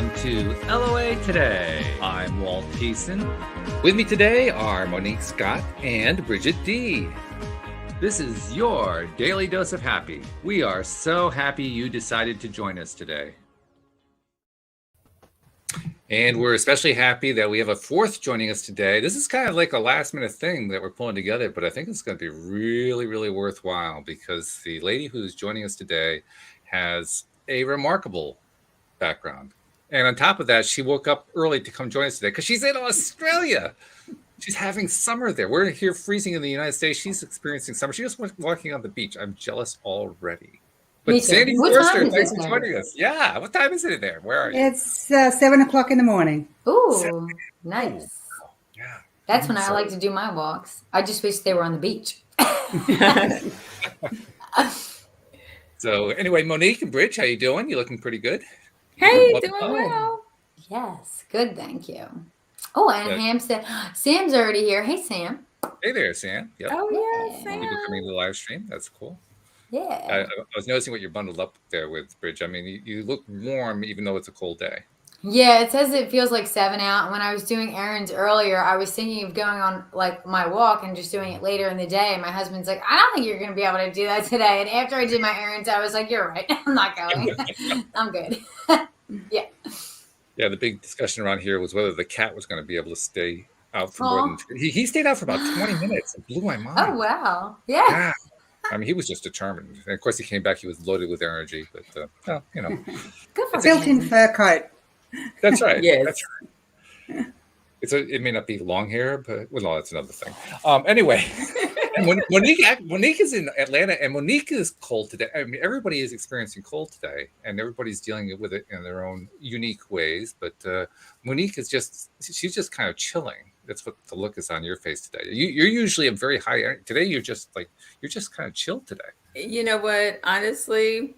welcome to LOA Today. I'm Walt Thiessen. With me today are Monique Scott and Bridget D. This is your daily dose of happy. We are so happy you decided to join us today. And we're especially happy that we have a fourth joining us today. This is kind of like a last minute thing that we're pulling together, but I think it's going to be really, really worthwhile because the lady who's joining us today has a remarkable background. And on top of that, she woke up early to come join us today because she's in Australia. She's having summer there. We're here freezing in the United States. She's experiencing summer. She just went walking on the beach. I'm jealous already. But Sandy Forster, thanks for joining us. Yeah. What time is it there? Where are you? It's 7 o'clock in the morning. Ooh, nice. Oh, yeah. That's when I like to do my walks. I just wish they were on the beach. So anyway, Monique and Bridge, how you doing? You looking pretty good? Hey, doing well. Yes, good, thank you. Oh, and Ham said, Sam's already here. Hey, Sam. Hey there, Sam. Yep. Oh, yeah, Sam. People coming to the live stream. That's cool. Yeah. I was noticing what you're bundled up there with, Bridge. I mean, you look warm even though it's a cold day. Yeah, it says it feels like 7 out. And when I was doing errands earlier, I was thinking of going on like my walk and just doing it later in the day. And my husband's like, I don't think you're going to be able to do that today. And after I did my errands, I was like, you're right. I'm not going. I'm good. Yeah. Yeah, the big discussion around here was whether the cat was going to be able to stay out for more than he stayed out for about 20 minutes. It blew my mind. Oh, wow. Yeah. I mean, he was just determined. And of course, he came back. He was loaded with energy. But, well, you know. Good for Built-in fur coat. That's right. Yes. That's right. It may not be long hair, but well, no, that's another thing. Anyway, Monique is in Atlanta, and Monique is cold today. I mean, everybody is experiencing cold today, and everybody's dealing with it in their own unique ways. But Monique is she's just kind of chilling. That's what the look is on your face today. You're usually a very high energy. Today, you're just kind of chill today. You know what? Honestly,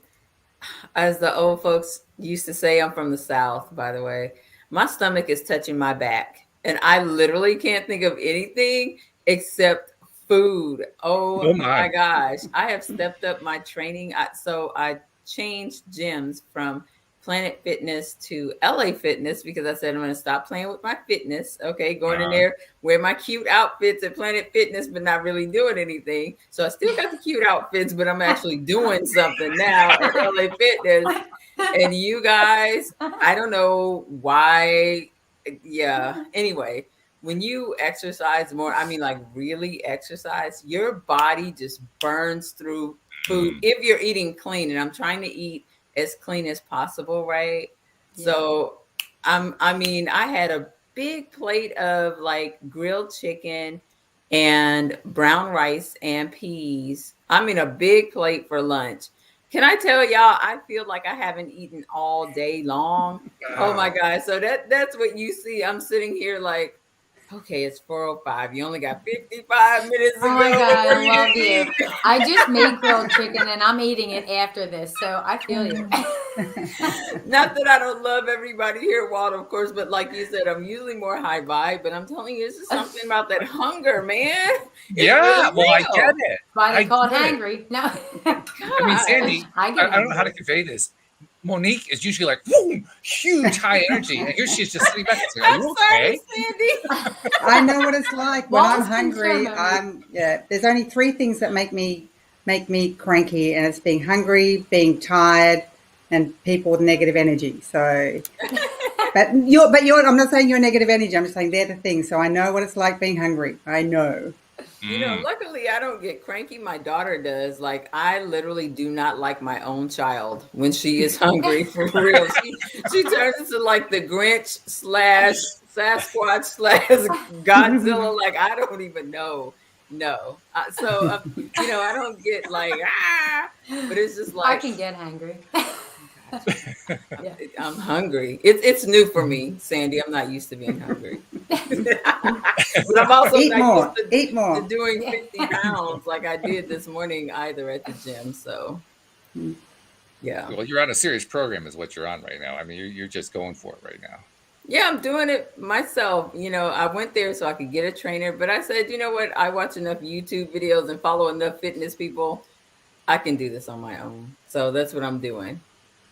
as the old folks used to say, I'm from the South, by the way. My stomach is touching my back, and I literally can't think of anything except food. Oh my gosh. I have stepped up my training. So I changed gyms from Planet Fitness to LA Fitness because I said I'm going to stop playing with my fitness. Okay, going in there, wear my cute outfits at Planet Fitness, but not really doing anything. So I still got the cute outfits, but I'm actually doing something now at LA Fitness. And you guys, I don't know why. Yeah. Anyway, when you exercise more, I mean, like really exercise, your body just burns through food if you're eating clean. And I'm trying to eat as clean as possible, right? Yeah. So I had a big plate of like grilled chicken and brown rice and peas. I mean, a big plate for lunch. Can I tell y'all, I feel like I haven't eaten all day long. Oh my God. So that's what you see. I'm sitting here like, okay, it's 4:05. You only got 55 minutes to go. Oh my God, I love you. I just made grilled chicken and I'm eating it after this. So I feel you. Not that I don't love everybody here at Walt, of course, but like you said, I'm usually more high vibe, but I'm telling you, this is something about that hunger, man. Yeah, well, I get it. Why they call it hangry. No. I mean, Sandy, I don't know how to convey this. Monique is usually like, boom, huge high energy. And here she's just sitting back and saying, are you okay? Sandy. I know what it's like when I'm hungry. There's only 3 things that make me cranky, and it's being hungry, being tired, and people with negative energy. So but I'm not saying you're negative energy, I'm just saying they're the things. So I know what it's like being hungry. I know. You know, luckily I don't get cranky. My daughter does. Like, I literally do not like my own child when she is hungry, for real. She turns into like the Grinch / Sasquatch / Godzilla. Like, I don't even know. No. So, I don't get like, but it's just like. I can get hungry. Yeah. I'm hungry. It's new for me, Sandy. I'm not used to being hungry. But I'm also not used to doing 50 pounds like I did this morning either at the gym. So, yeah. Well, you're on a serious program is what you're on right now. I mean, you're just going for it right now. Yeah, I'm doing it myself. I went there so I could get a trainer, but I said, you know what? I watch enough YouTube videos and follow enough fitness people. I can do this on my own. So that's what I'm doing.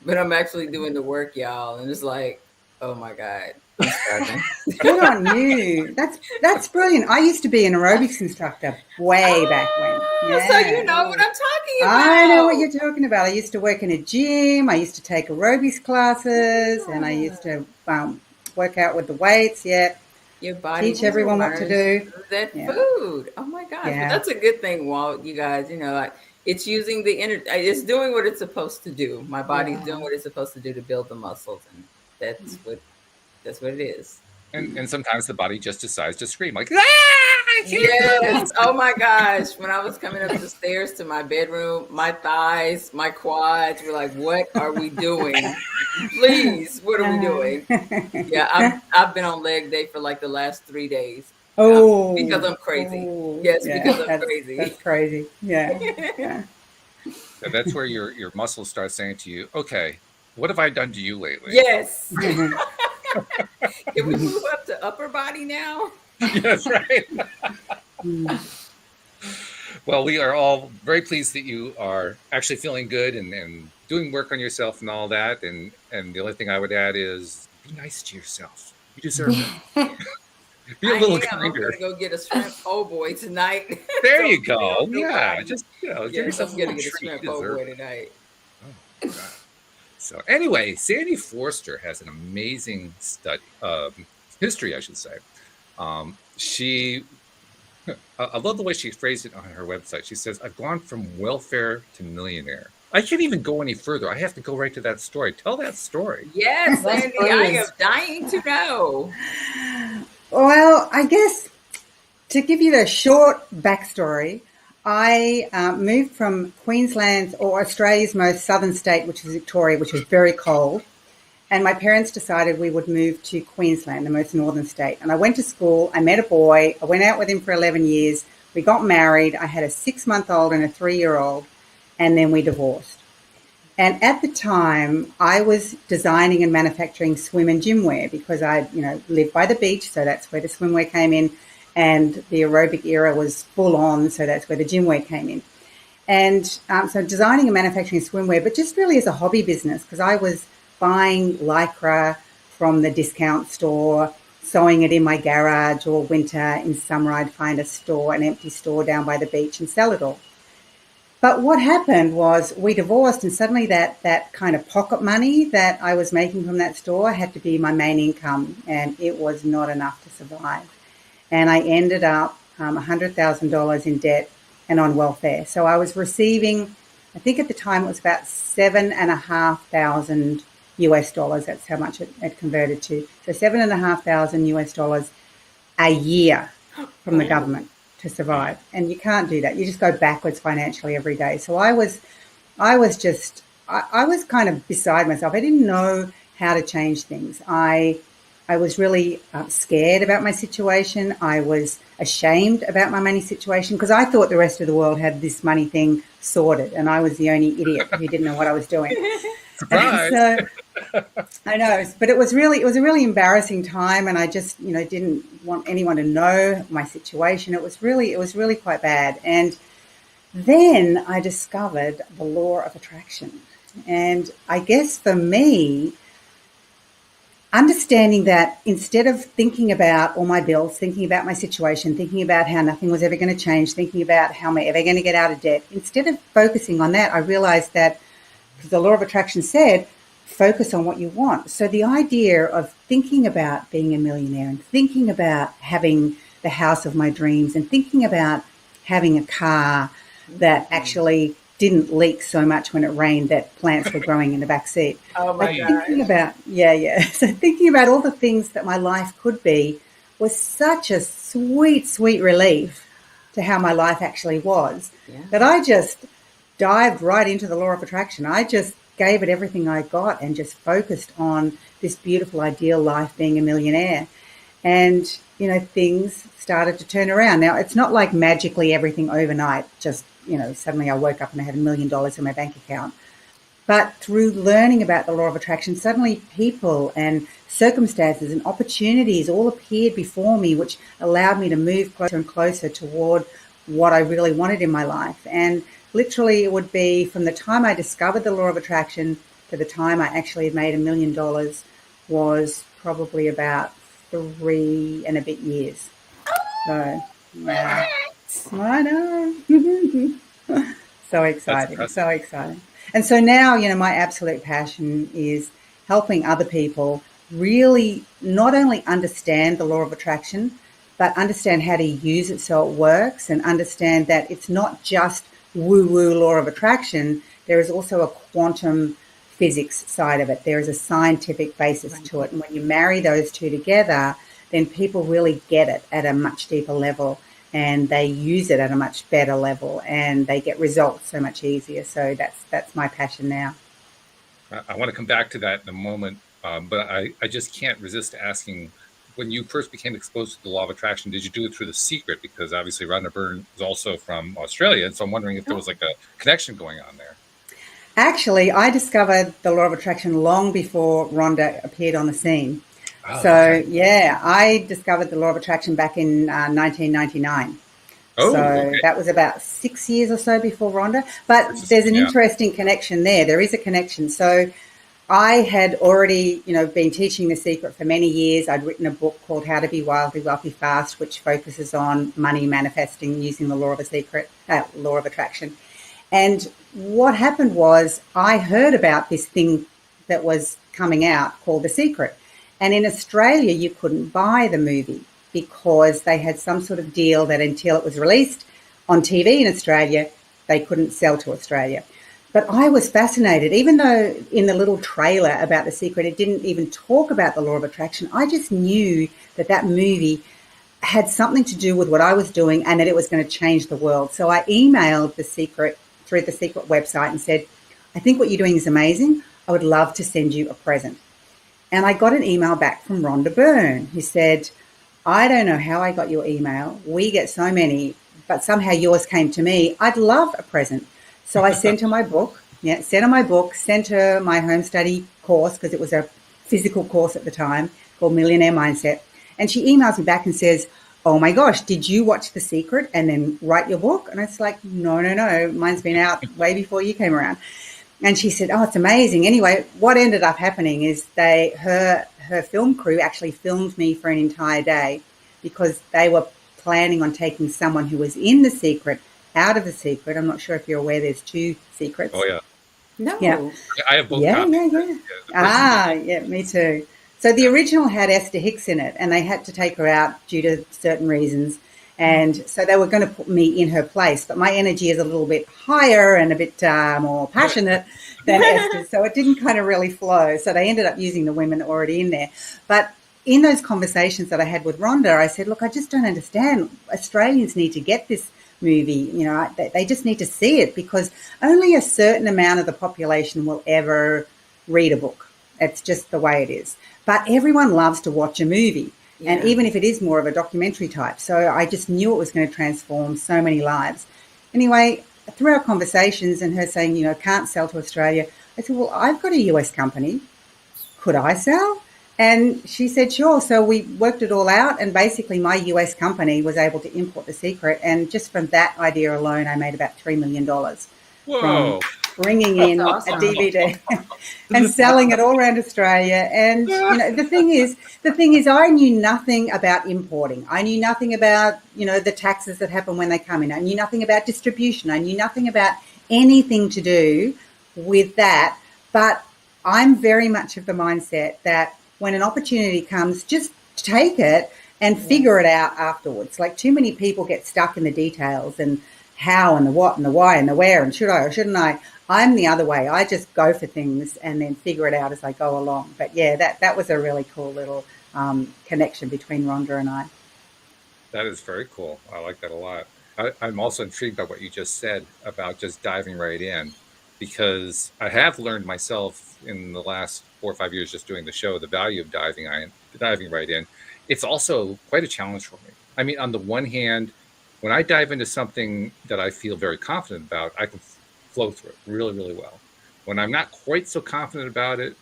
But I'm actually doing the work, y'all. And it's like, Oh my God. I'm starving. Good on you. That's brilliant. I used to be an aerobics instructor way back when. Yeah. So you know what I'm talking about. I know what you're talking about. I used to work in a gym. I used to take aerobics classes, and I used to work out with the weights. Yeah. Your body teach everyone what to do. That food. Oh my gosh. Yeah. But that's a good thing, Walt. You guys, like it's using the it's doing what it's supposed to do. My body's doing what it's supposed to do to build the muscles, and that's what it is. And sometimes the body just decides to scream like, ah! Yes. Oh my gosh. When I was coming up the stairs to my bedroom, my thighs, my quads were like, what are we doing? Please, what are we doing? Yeah, I've been on leg day for like the last 3 days. Oh, because I'm crazy. Yes, because I'm crazy. That's crazy. Yeah. So that's where your muscles start saying to you, okay, what have I done to you lately? Yes. Can we move up to upper body now? Yes, right. Well, we are all very pleased that you are actually feeling good and doing work on yourself and all that. And the only thing I would add is be nice to yourself. You deserve it. Be a little kinder. I'm going to go get a shrimp po' boy tonight. There you go. Yeah, just give yourself a little treat. Shrimp po' boy tonight. Oh, God. So anyway, Sandy Forster has an amazing history, I should say. I love the way she phrased it on her website. She says, I've gone from welfare to millionaire. I can't even go any further. I have to go right to that story. Tell that story. Yes, Sandy, I am dying to know. Well, I guess to give you the short backstory, I moved from Queensland, or Australia's most southern state, which is Victoria, which was very cold. And my parents decided we would move to Queensland, the most northern state. And I went to school. I met a boy. I went out with him for 11 years. We got married. I had a 6-month-old and a 3-year-old. And then we divorced. And at the time, I was designing and manufacturing swim and gym wear because I, lived by the beach. So that's where the swimwear came in. And the aerobic era was full on. So that's where the gym wear came in. And so designing and manufacturing swimwear, but just really as a hobby business, because I was buying Lycra from the discount store, sewing it in my garage, or winter in summer I'd find an empty store down by the beach and sell it all. But what happened was we divorced, and suddenly that kind of pocket money that I was making from that store had to be my main income, and it was not enough to survive. And I ended up $100,000 in debt and on welfare. So I was receiving, I think at the time it was about $7,500 US dollars. That's how much it converted to. So $7,500 US dollars a year from the government to survive. And you can't do that. You just go backwards financially every day. So I was kind of beside myself. I didn't know how to change things. I was really scared about my situation. I was ashamed about my money situation because I thought the rest of the world had this money thing sorted, and I was the only idiot who didn't know what I was doing. Surprise! So, I know, but it was a really embarrassing time, and I just didn't want anyone to know my situation. It was really quite bad. And then I discovered the law of attraction, and I guess for me, understanding that instead of thinking about all my bills, thinking about my situation, thinking about how nothing was ever going to change, thinking about how am I ever going to get out of debt, instead of focusing on that, I realized that, because the law of attraction said, focus on what you want. So the idea of thinking about being a millionaire and thinking about having the house of my dreams and thinking about having a car that actually didn't leak so much when it rained that plants were growing in the back seat. Oh my God. So thinking about all the things that my life could be was such a sweet, sweet relief to how my life actually was that I just dived right into the law of attraction. I just gave it everything I got and just focused on this beautiful, ideal life, being a millionaire. And, things started to turn around. Now, it's not like magically everything overnight, just, suddenly I woke up and I had $1 million in my bank account. But through learning about the law of attraction, suddenly people and circumstances and opportunities all appeared before me, which allowed me to move closer and closer toward what I really wanted in my life. And literally it would be from the time I discovered the law of attraction to the time I actually had made $1 million was probably about 3 and a bit years. So, yeah. I know. So exciting, so exciting. And so now, my absolute passion is helping other people really not only understand the law of attraction, but understand how to use it so it works, and understand that it's not just woo-woo law of attraction. There is also a quantum physics side of it. There is a scientific basis to it. And when you marry those two together, then people really get it at a much deeper level, and they use it at a much better level, and they get results so much easier. So that's my passion now. I want to come back to that in a moment, but I just can't resist asking, when you first became exposed to the law of attraction, did you do it through The Secret? Because obviously Rhonda Byrne is also from Australia, and so I'm wondering if there was like a connection going on there. Actually, I discovered the law of attraction long before Rhonda appeared on the scene. Oh, So, okay. yeah, I discovered the law of attraction back in 1999. Oh, so okay. that was about 6 years or so before Rhonda. But there's an interesting connection there. There is a connection. So I had already, been teaching The Secret for many years. I'd written a book called How to Be Wildly Wealthy Fast, which focuses on money manifesting using the law of attraction. And what happened was I heard about this thing that was coming out called The Secret. And in Australia, you couldn't buy the movie because they had some sort of deal that until it was released on TV in Australia, they couldn't sell to Australia. But I was fascinated, even though in the little trailer about The Secret, it didn't even talk about the law of attraction. I just knew that movie had something to do with what I was doing and that it was going to change the world. So I emailed The Secret through The Secret website and said, I think what you're doing is amazing. I would love to send you a present. And I got an email back from Rhonda Byrne who said, I don't know how I got your email. We get so many, but somehow yours came to me. I'd love a present. So I sent her my book. Sent her my home study course, because it was a physical course at the time, called Millionaire Mindset. And she emails me back and says, oh my gosh, did you watch The Secret and then write your book? And it's like, no, mine's been out way before you came around. And she said, oh, it's amazing. Anyway, what ended up happening is her film crew actually filmed me for an entire day, because they were planning on taking someone who was in The Secret out of The Secret. I'm not sure if you're aware there's 2 secrets. Oh, yeah. No. Yeah. I have both copies. Yeah, me too. So the original had Esther Hicks in it, and they had to take her out due to certain reasons. And so they were going to put me in her place, but my energy is a little bit higher and a bit more passionate than Esther's, so it didn't kind of really flow. So they ended up using the women already in there. But in those conversations that I had with Rhonda, I said, look, I just don't understand. Australians need to get this movie. They just need to see it, because only a certain amount of the population will ever read a book. It's just the way it is. But everyone loves to watch a movie. Yeah. And even if it is more of a documentary type. So I just knew it was going to transform so many lives. Anyway, through our conversations and her saying, can't sell to Australia, I said, well, I've got a US company. Could I sell? And she said, sure. So we worked it all out. And basically my US company was able to import The Secret. And just from that idea alone, I made about $3 million. Whoa. From bringing in a DVD and selling it all around Australia. And the thing is, I knew nothing about importing. I knew nothing about the taxes that happen when they come in. I knew nothing about distribution. I knew nothing about anything to do with that. But I'm very much of the mindset that when an opportunity comes, just take it and figure it out afterwards. Like, too many people get stuck in the details and how and the what and the why and the where and should I or shouldn't I. I'm the other way. I just go for things and then figure it out as I go along. But yeah, that was a really cool little connection between Rhonda and I. That is very cool. I like that a lot. I'm also intrigued by what you just said about just diving right in, because I have learned myself in the last 4 or 5 years just doing the show, the value of diving right in. It's also quite a challenge for me. I mean, on the one hand, when I dive into something that I feel very confident about, I can flow through it really, really well. When I'm not quite so confident about it,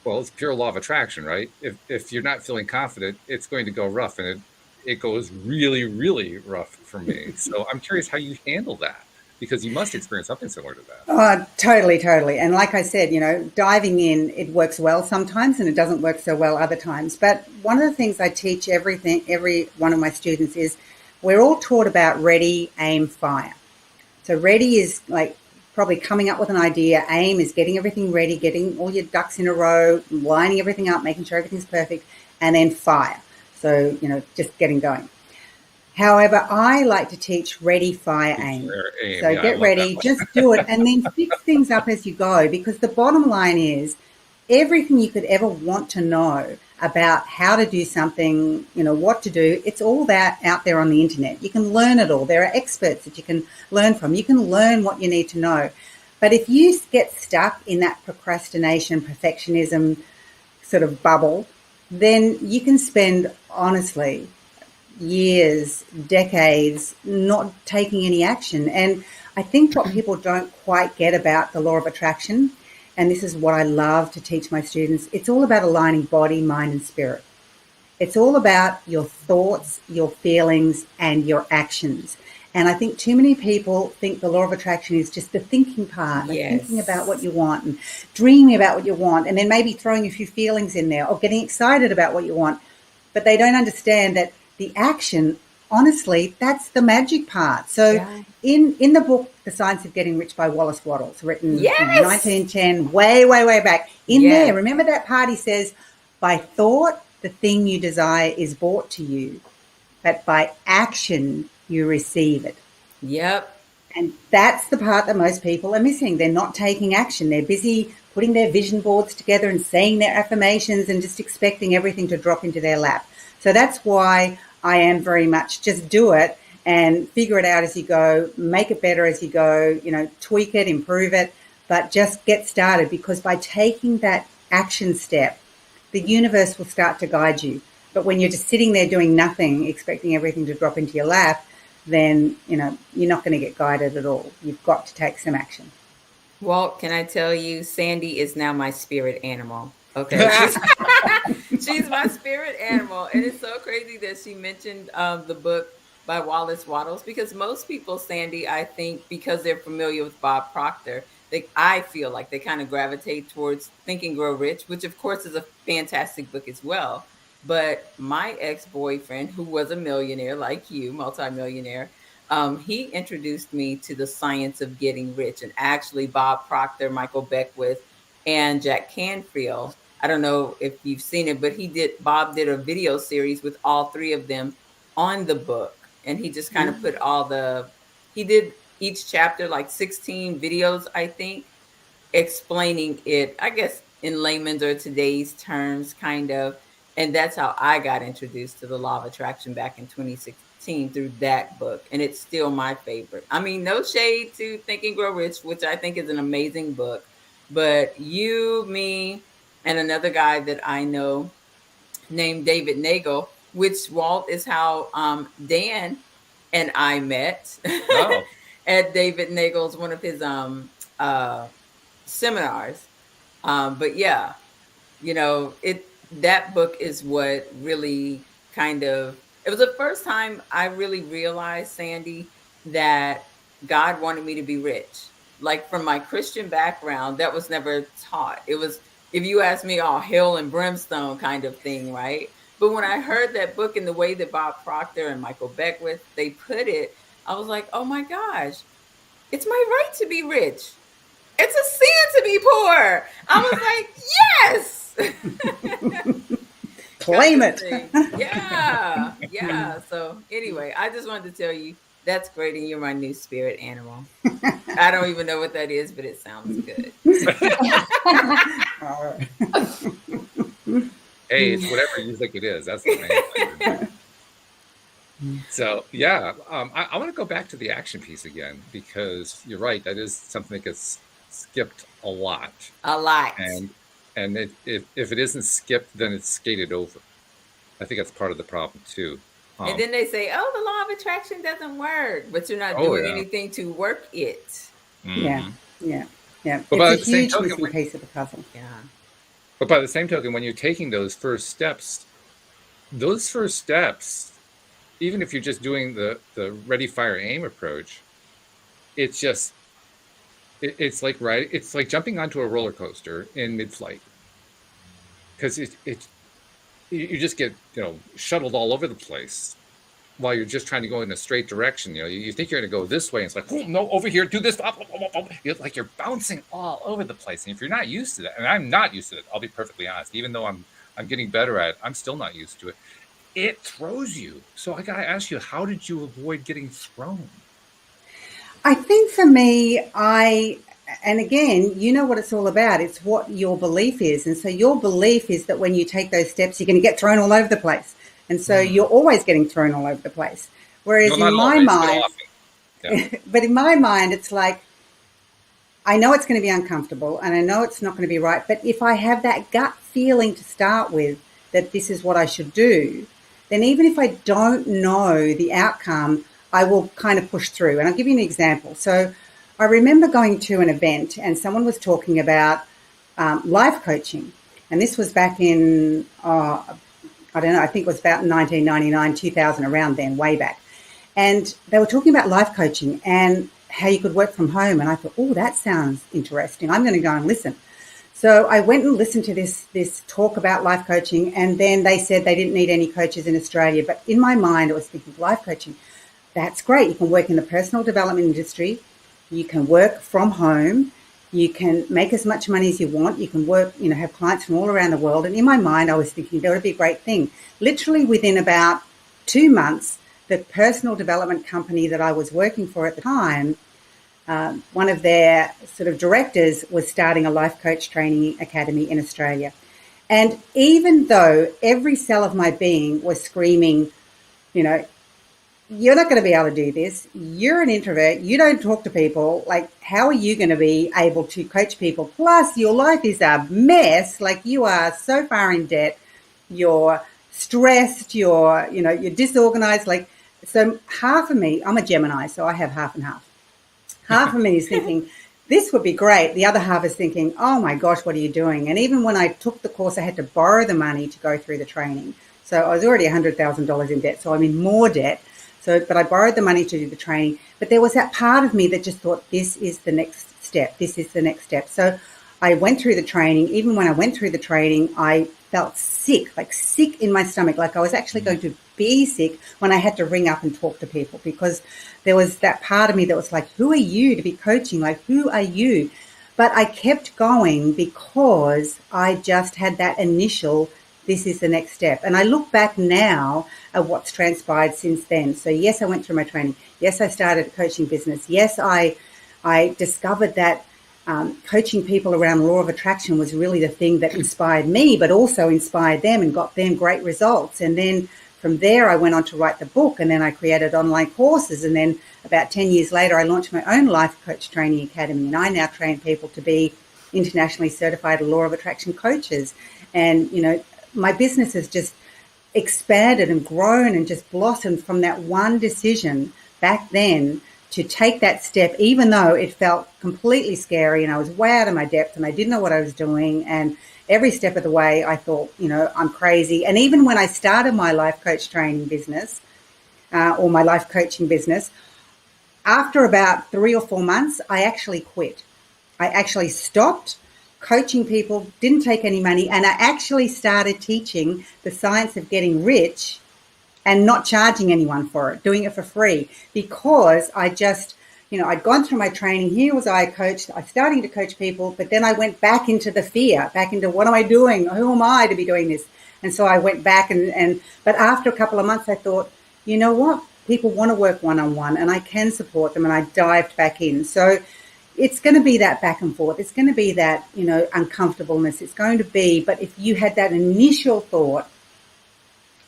well, it's pure law of attraction, right? If you're not feeling confident, it's going to go rough, and it goes really, really rough for me. So I'm curious how you handle that, because you must experience something similar to that. Totally. And like I said, diving in, it works well sometimes and it doesn't work so well other times. But one of the things I teach every one of my students is we're all taught about ready, aim, fire. So ready is like probably coming up with an idea. Aim is getting everything ready, getting all your ducks in a row, lining everything up, making sure everything's perfect, and then fire. So, just getting going. However, I like to teach ready, fire, aim. So yeah, get ready, just do it, and then fix things up as you go, because the bottom line is everything you could ever want to know about how to do something, what to do, it's all that out there on the internet. You can learn it all. There are experts that you can learn from. You can learn what you need to know. But if you get stuck in that procrastination, perfectionism sort of bubble, then you can spend, honestly, years, decades not taking any action. And I think what people don't quite get about the law of attraction, and this is what I love to teach my students, it's all about aligning body, mind, and spirit. It's all about your thoughts, your feelings, and your actions. And I think too many people think the law of attraction is just the thinking part, like thinking about what you want and dreaming about what you want, and then maybe throwing a few feelings in there or getting excited about what you want. But they don't understand that the action, honestly, that's the magic part. So in the book, The Science of Getting Rich by Wallace Wattles, written in 1910, way back, there, remember that part, he says, by thought, the thing you desire is brought to you, but by action, you receive it. Yep. And that's the part that most people are missing. They're not taking action. They're busy putting their vision boards together and saying their affirmations and just expecting everything to drop into their lap. So that's why I am very much just do it and figure it out as you go, make it better as you go, tweak it, improve it, but just get started, because by taking that action step, the universe will start to guide you. But when you're just sitting there doing nothing, expecting everything to drop into your lap, then, you're not going to get guided at all. You've got to take some action. Walt, can I tell you, Sandy is now my spirit animal. Okay. She's my spirit animal. And it's so crazy that she mentioned the book by Wallace Wattles, because most people, Sandy, I think because they're familiar with Bob Proctor, I feel like they kind of gravitate towards Think and Grow Rich, which of course is a fantastic book as well. But my ex-boyfriend, who was a millionaire like you, multimillionaire, he introduced me to the science of getting rich. And actually Bob Proctor, Michael Beckwith, and Jack Canfield, I don't know if you've seen it, but Bob did a video series with all three of them on the book. And he just kind of put he did each chapter, like 16 videos, I think, explaining it, I guess, in layman's or today's terms, kind of. And that's how I got introduced to the law of attraction back in 2016 through that book. And it's still my favorite. I mean, no shade to Think and Grow Rich, which I think is an amazing book. But you, me, and another guy that I know named David Nagel, which, Walt, is how Dan and I met at David Nagel's, one of his seminars. But yeah, that book is what really it was the first time I really realized, Sandy, that God wanted me to be rich. Like, from my Christian background, that was never taught. It was, if you ask me, hell and brimstone kind of thing, right? But when I heard that book and the way that Bob Proctor and Michael Beckwith, they put it, I was like, oh my gosh, it's my right to be rich. It's a sin to be poor. I was like, yes. Claim it. Yeah. So anyway, I just wanted to tell you, that's great, and you're my new spirit animal. I don't even know what that is, but it sounds good. Hey, it's whatever you think it is. That's the main thing. So, yeah, I want to go back to the action piece again, because you're right. That is something that gets skipped a lot. And if it isn't skipped, then it's skated over. I think that's part of the problem, too. And then they say, the law of attraction doesn't work, but you're not doing anything to work it. Mm-hmm. Yeah. But it's a huge missing piece of the puzzle. Yeah. But by the same token, when you're taking those first steps, even if you're just doing the ready, fire, aim approach, it's just, it's like it's like jumping onto a roller coaster in mid-flight, because you just get, shuttled all over the place while you're just trying to go in a straight direction. You think you're going to go this way, and it's like, oh no, over here, do this. Like you're bouncing all over the place. And if you're not used to that, and I'm not used to it, I'll be perfectly honest, even though I'm getting better at it, I'm still not used to it. It throws you. So I got to ask you, how did you avoid getting thrown? I think for me, and again, you know what it's all about. It's what your belief is. And so your belief is that when you take those steps, you're going to get thrown all over the place. And so you're always getting thrown all over the place. Whereas in my mind, but in my mind, it's like, I know it's going to be uncomfortable and I know it's not going to be right. But if I have that gut feeling to start with that this is what I should do, then even if I don't know the outcome, I will kind of push through. And I'll give you an example. So I remember going to an event and someone was talking about life coaching. And this was back in, I don't know, I think it was about 1999, 2000, around then, way back. And they were talking about life coaching and how you could work from home. And I thought, oh, that sounds interesting. I'm going to go and listen. So I went and listened to this talk about life coaching. And then they said they didn't need any coaches in Australia. But in my mind, I was thinking, life coaching, that's great. You can work in the personal development industry. You can work from home. You can make as much money as you want. You can work, have clients from all around the world. And in my mind, I was thinking that would be a great thing. Literally within about 2 months, the personal development company that I was working for at the time, one of their sort of directors was starting a life coach training academy in Australia. And even though every cell of my being was screaming, you're not going to be able to do this. You're an introvert. You don't talk to people. Like, how are you going to be able to coach people? Plus, your life is a mess. Like, you are so far in debt. You're stressed. You're disorganized. Like, so half of me, I'm a Gemini, so I have half and half. Half of me is thinking, this would be great. The other half is thinking, oh my gosh, what are you doing? And even when I took the course, I had to borrow the money to go through the training. So I was already $100,000 in debt. So I'm in more debt. But I borrowed the money to do the training. But there was that part of me that just thought, this is the next step. This is the next step. So I went through the training. Even when I went through the training, I felt sick, like sick in my stomach, like I was actually going to be sick when I had to ring up and talk to people, because there was that part of me that was like, who are you to be coaching? Like, who are you? But I kept going because I just had that initial, this is the next step. And I look back now at what's transpired since then. So yes, I went through my training. Yes, I started a coaching business. Yes, I discovered that coaching people around law of attraction was really the thing that inspired me, but also inspired them and got them great results. And then from there, I went on to write the book, and then I created online courses. And then about 10 years later, I launched my own life coach training academy. And I now train people to be internationally certified law of attraction coaches. And, my business has just expanded and grown and just blossomed from that one decision back then to take that step, even though it felt completely scary and I was way out of my depth and I didn't know what I was doing. And every step of the way, I thought, I'm crazy. And even when I started my life coach training business or my life coaching business, after about 3 or 4 months, I actually quit. I actually stopped coaching people, didn't take any money, and I actually started teaching the science of getting rich and not charging anyone for it, doing it for free, because I just, I'd gone through my training. Here was I coached. I started to coach people, but then I went back into the fear, back into what am I doing? Who am I to be doing this? And so I went back but after a couple of months, I thought, you know what? People want to work one-on-one and I can support them, and I dived back in. So it's going to be that back and forth. It's going to be that, uncomfortableness. It's going to be, but if you had that initial thought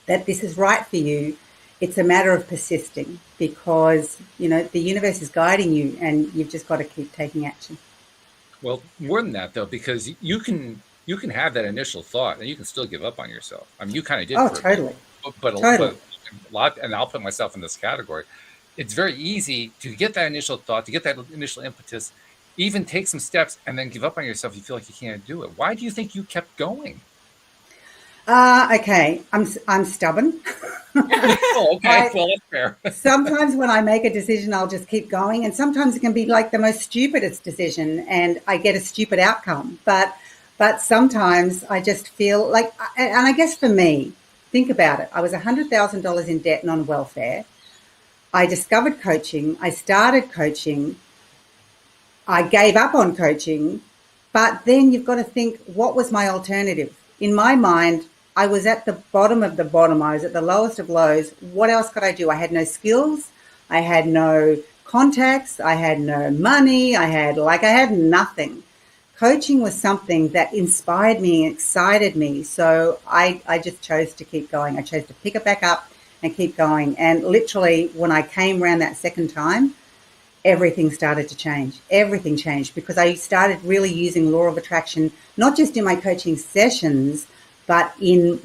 that this is right for you, it's a matter of persisting, because, the universe is guiding you and you've just got to keep taking action. Well, more than that, though, because you can have that initial thought and you can still give up on yourself. I mean, you kind of did. Oh, totally. But totally. A lot, and I'll put myself in this category. It's very easy to get that initial thought, to get that initial impetus, even take some steps and then give up on yourself. You feel like you can't do it. Why do you think you kept going? Okay. I'm stubborn. Oh, okay. Well, that's fair. Sometimes when I make a decision, I'll just keep going. And sometimes it can be like the most stupidest decision and I get a stupid outcome. But sometimes I just feel like, and I guess for me, think about it. I was $100,000 in debt and on welfare. I discovered coaching. I started coaching. I gave up on coaching. But then you've got to think, what was my alternative? In my mind, I was at the bottom of the bottom. I was at the lowest of lows. What else could I do? I had no skills. I had no contacts. I had no money. I had nothing. Coaching was something that inspired me and excited me. So I just chose to keep going. I chose to pick it back up and keep going. And literally when I came around that second time, everything started to change. Everything changed because I started really using law of attraction, not just in my coaching sessions, but in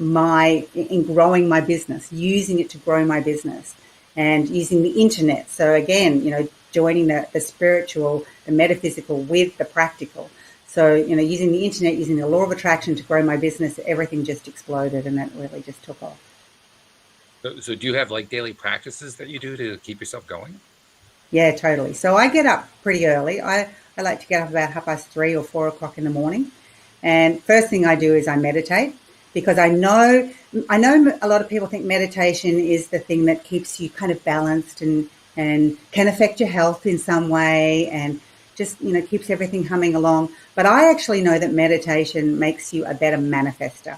growing my business, using it to grow my business and using the internet. So again, joining the spiritual, the metaphysical with the practical. So, using the internet, using the law of attraction to grow my business, everything just exploded and that really just took off. So do you have like daily practices that you do to keep yourself going? Yeah, totally. So I get up pretty early. I like to get up about 3:30 or 4 o'clock in the morning. And first thing I do is I meditate because I know a lot of people think meditation is the thing that keeps you kind of balanced and can affect your health in some way and just, keeps everything humming along. But I actually know that meditation makes you a better manifester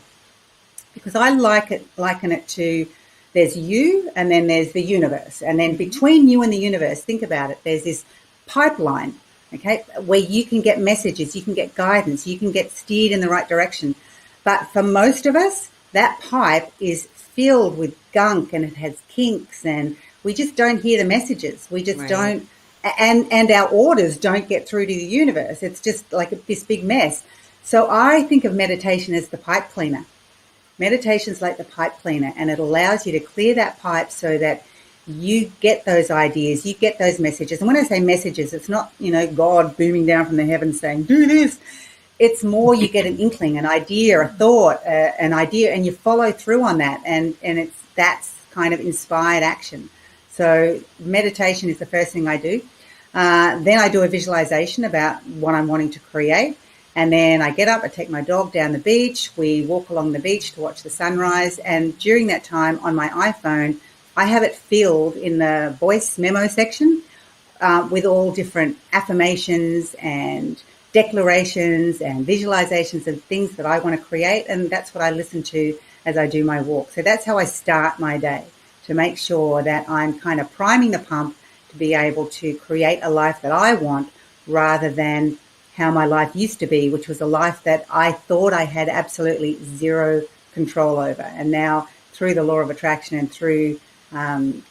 because I liken it to there's you and then there's the universe. And then between you and the universe, think about it, there's this pipeline, okay, where you can get messages, you can get guidance, you can get steered in the right direction. But for most of us, that pipe is filled with gunk and it has kinks and we just don't hear the messages. We just don't, and our orders don't get through to the universe. It's just like this big mess. So I think of meditation as the pipe cleaner. Meditation's like the pipe cleaner, and it allows you to clear that pipe so that you get those ideas, you get those messages. And when I say messages, it's not, God booming down from the heavens saying, do this. It's more you get an inkling, an idea, a thought, an idea, and you follow through on that. And that's kind of inspired action. So meditation is the first thing I do. Then I do a visualization about what I'm wanting to create. And then I get up, I take my dog down the beach. We walk along the beach to watch the sunrise. And during that time on my iPhone, I have it filled in the voice memo section with all different affirmations and declarations and visualizations of things that I want to create. And that's what I listen to as I do my walk. So that's how I start my day, to make sure that I'm kind of priming the pump to be able to create a life that I want rather than how my life used to be, which was a life that I thought I had absolutely zero control over. And now through the law of attraction and through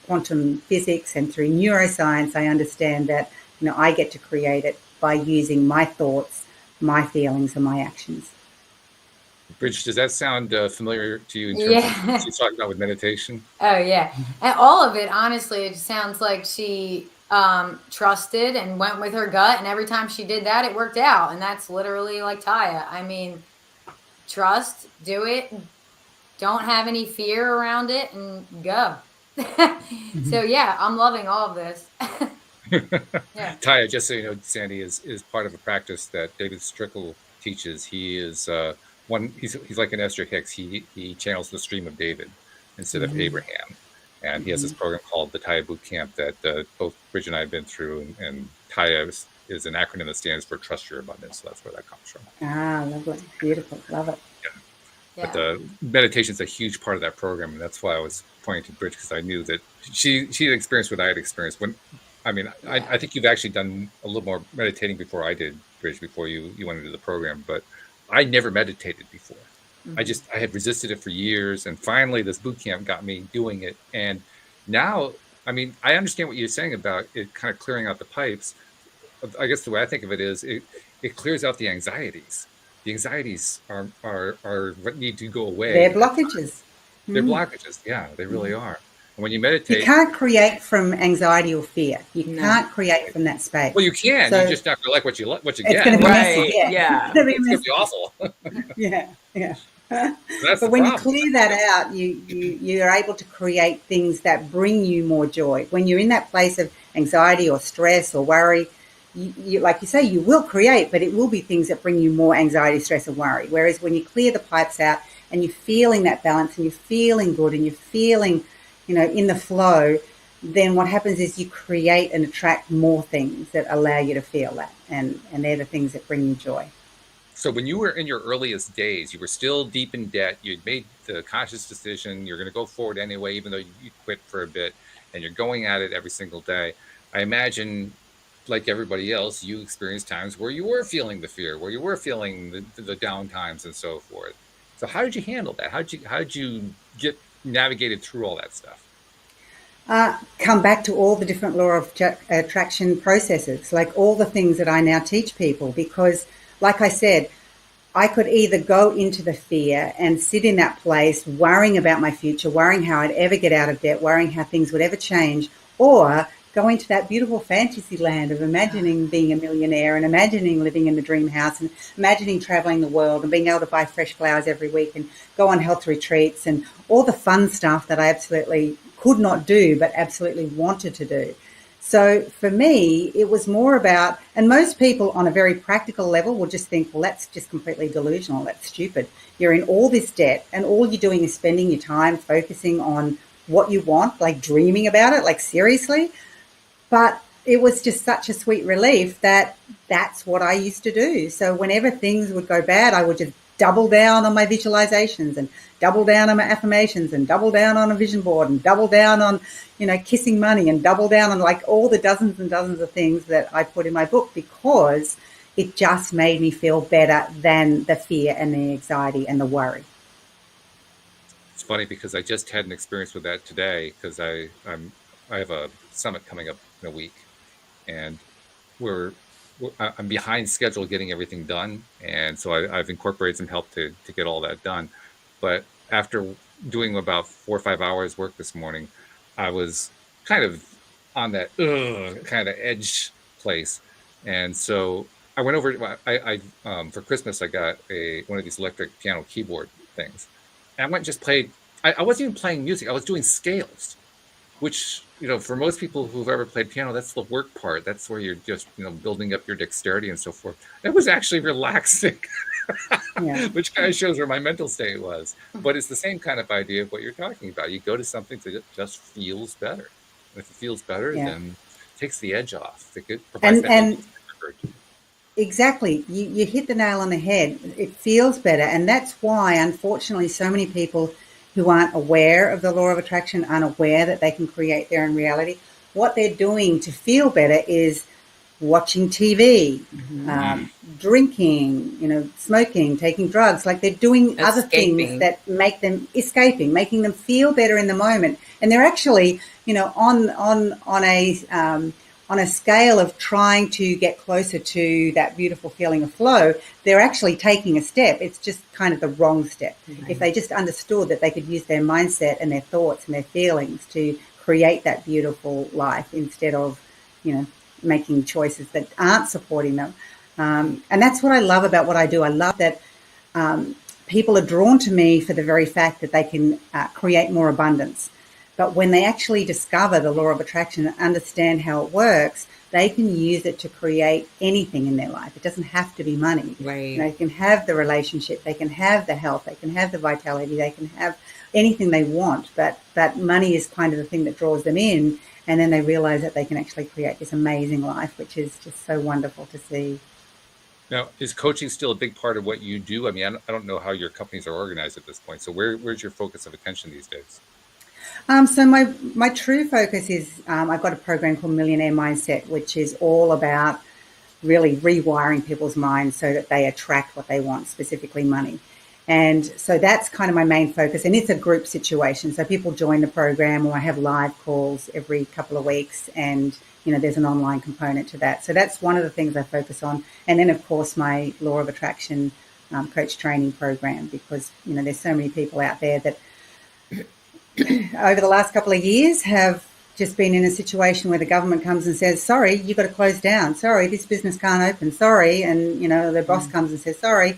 quantum physics and through neuroscience, I understand that, I get to create it by using my thoughts, my feelings, and my actions. Bridge, does that sound familiar to you in terms of what she's talking about with meditation? Oh, yeah. And all of it, honestly, it sounds like she trusted and went with her gut. And every time she did that, it worked out. And that's literally like Taya. I mean, trust, do it. Don't have any fear around it and go. So, yeah, I'm loving all of this. Yeah. Taya, just so you know, Sandy is part of a practice that David Strickle teaches. He is he's like an Esther Hicks. He channels the stream of David instead of Abraham. And he has this program called the Taya Boot Camp that both Bridge and I have been through. And Taya is an acronym that stands for Trust Your Abundance. So that's where that comes from. Ah, lovely. Beautiful. Love it. Yeah. But the meditation is a huge part of that program. And that's why I was pointing to Bridge, because I knew that she had experienced what I had experienced. I think you've actually done a little more meditating before I did, Bridge, before you went into the program. But I never meditated before. I had resisted it for years, and finally this boot camp got me doing it. And now, I understand what you're saying about it kind of clearing out the pipes. I guess the way I think of it is it clears out the anxieties. The anxieties are what need to go away. They're blockages. They're blockages. Yeah, they really are. And when you meditate, you can't create from anxiety or fear. You can't create from that space. Well, you can. So, you just not like what you get. It's going to be messy. Yeah. It's going to be awful. Yeah. That's But the when you problem. clear that out, you're able to create things that bring you more joy. When you're in that place of anxiety or stress or worry, you like you say, you will create, but it will be things that bring you more anxiety, stress, and worry. Whereas when you clear the pipes out and you're feeling that balance and you're feeling good and you're feeling, in the flow, then what happens is you create and attract more things that allow you to feel that. And they're the things that bring you joy. So when you were in your earliest days, you were still deep in debt. You'd made the conscious decision. You're going to go forward anyway, even though you quit for a bit, and you're going at it every single day. I imagine, like everybody else, you experienced times where you were feeling the fear, where you were feeling the down times and so forth. So how did you handle that? How did you get navigated through all that stuff? Come back to all the different law of attraction processes, like all the things that I now teach people, because like I said, I could either go into the fear and sit in that place worrying about my future, worrying how I'd ever get out of debt, worrying how things would ever change, or go into that beautiful fantasy land of imagining being a millionaire and imagining living in the dream house and imagining traveling the world and being able to buy fresh flowers every week and go on health retreats and all the fun stuff that I absolutely could not do but absolutely wanted to do. So for me, it was more about, and most people on a very practical level will just think, well, that's just completely delusional. That's stupid. You're in all this debt and all you're doing is spending your time focusing on what you want, like dreaming about it, like seriously. But it was just such a sweet relief that that's what I used to do. So whenever things would go bad, I would just double down on my visualizations and double down on my affirmations and double down on a vision board and double down on, kissing money and double down on like all the dozens and dozens of things that I put in my book, because it just made me feel better than the fear and the anxiety and the worry. It's funny because I just had an experience with that today, because I have a summit coming up in a week, and I'm behind schedule getting everything done, and so I've incorporated some help to get all that done. But after doing about 4 or 5 hours work this morning, I was kind of on that kind of edge place, and so I went over. I for Christmas I got one of these electric piano keyboard things, and I went and just played. I wasn't even playing music. I was doing scales, which, for most people who've ever played piano, that's the work part. That's where you're just, building up your dexterity and so forth. It was actually relaxing, Yeah. which kind of shows where my mental state was. But it's the same kind of idea of what you're talking about. You go to something that just feels better. And if it feels better, then it takes the edge off. It provides And exactly, you hit the nail on the head. It feels better. And that's why, unfortunately, so many people who aren't aware of the law of attraction, aren't aware that they can create their own reality, what they're doing to feel better is watching TV, drinking, smoking, taking drugs. Like they're doing other things that make them escaping, making them feel better in the moment. And they're actually, on a scale of trying to get closer to that beautiful feeling of flow, they're actually taking a step. It's just kind of the wrong step. Right. If they just understood that they could use their mindset and their thoughts and their feelings to create that beautiful life instead of, making choices that aren't supporting them. And that's what I love about what I do. I love that people are drawn to me for the very fact that they can create more abundance. But when they actually discover the law of attraction and understand how it works, they can use it to create anything in their life. It doesn't have to be money. Right. They can have the relationship, they can have the health, they can have the vitality, they can have anything they want. But money is kind of the thing that draws them in. And then they realize that they can actually create this amazing life, which is just so wonderful to see. Now, is coaching still a big part of what you do? I mean, I don't know how your companies are organized at this point. So where's your focus of attention these days? So my true focus is I've got a program called Millionaire Mindset, which is all about really rewiring people's minds so that they attract what they want, specifically money. And so that's kind of my main focus. And it's a group situation. So people join the program, or I have live calls every couple of weeks. And, there's an online component to that. So that's one of the things I focus on. And then, of course, my Law of Attraction coach training program, because, there's so many people out there that over the last couple of years have just been in a situation where the government comes and says, sorry, you've got to close down. Sorry, this business can't open. Sorry. And, the boss comes and says, sorry.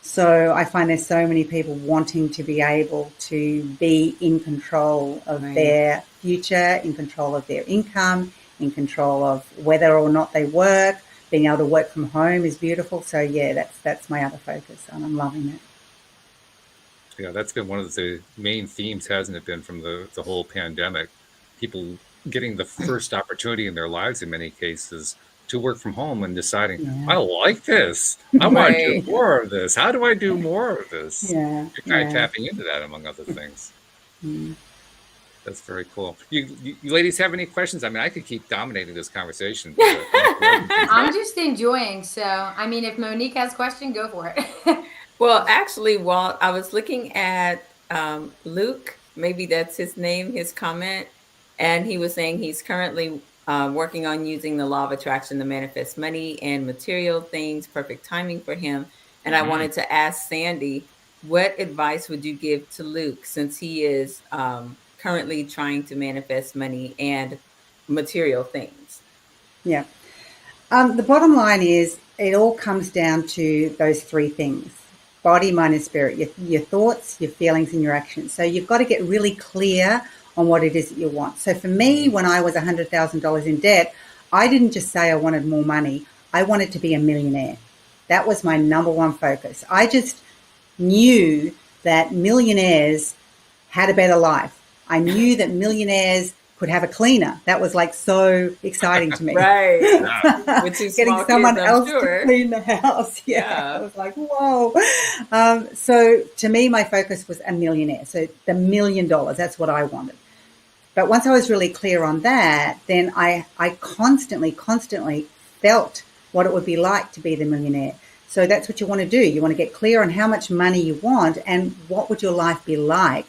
So I find there's so many people wanting to be able to be in control of their future, in control of their income, in control of whether or not they work. Being able to work from home is beautiful. So yeah, that's my other focus, and I'm loving it. Yeah, that's been one of the main themes, hasn't it been, from the whole pandemic? People getting the first opportunity in their lives in many cases to work from home and deciding, I like this. I want to do more of this. How do I do more of this? Yeah. You're kind of tapping into that, among other things. That's very cool. You ladies have any questions? I mean, I could keep dominating this conversation. I'm just enjoying. So, I mean, if Monique has a question, go for it. Well, actually, while I was looking at Luke, maybe that's his name, his comment, and he was saying he's currently working on using the law of attraction to manifest money and material things, perfect timing for him. And I wanted to ask Sandy, what advice would you give to Luke, since he is currently trying to manifest money and material things? Yeah. The bottom line is it all comes down to those three things: body, mind, and spirit, your thoughts, your feelings, and your actions. So you've got to get really clear on what it is that you want. So for me, when I was $100,000 in debt, I didn't just say I wanted more money. I wanted to be a millionaire. That was my number one focus. I just knew that millionaires had a better life. I knew that millionaires could have a cleaner. That was like so exciting to me. Right. Getting someone else to clean the house. Yeah. I was like, whoa. So to me, my focus was a millionaire. So the $1 million, that's what I wanted. But once I was really clear on that, then I constantly felt what it would be like to be the millionaire. So that's what you want to do. You want to get clear on how much money you want and what would your life be like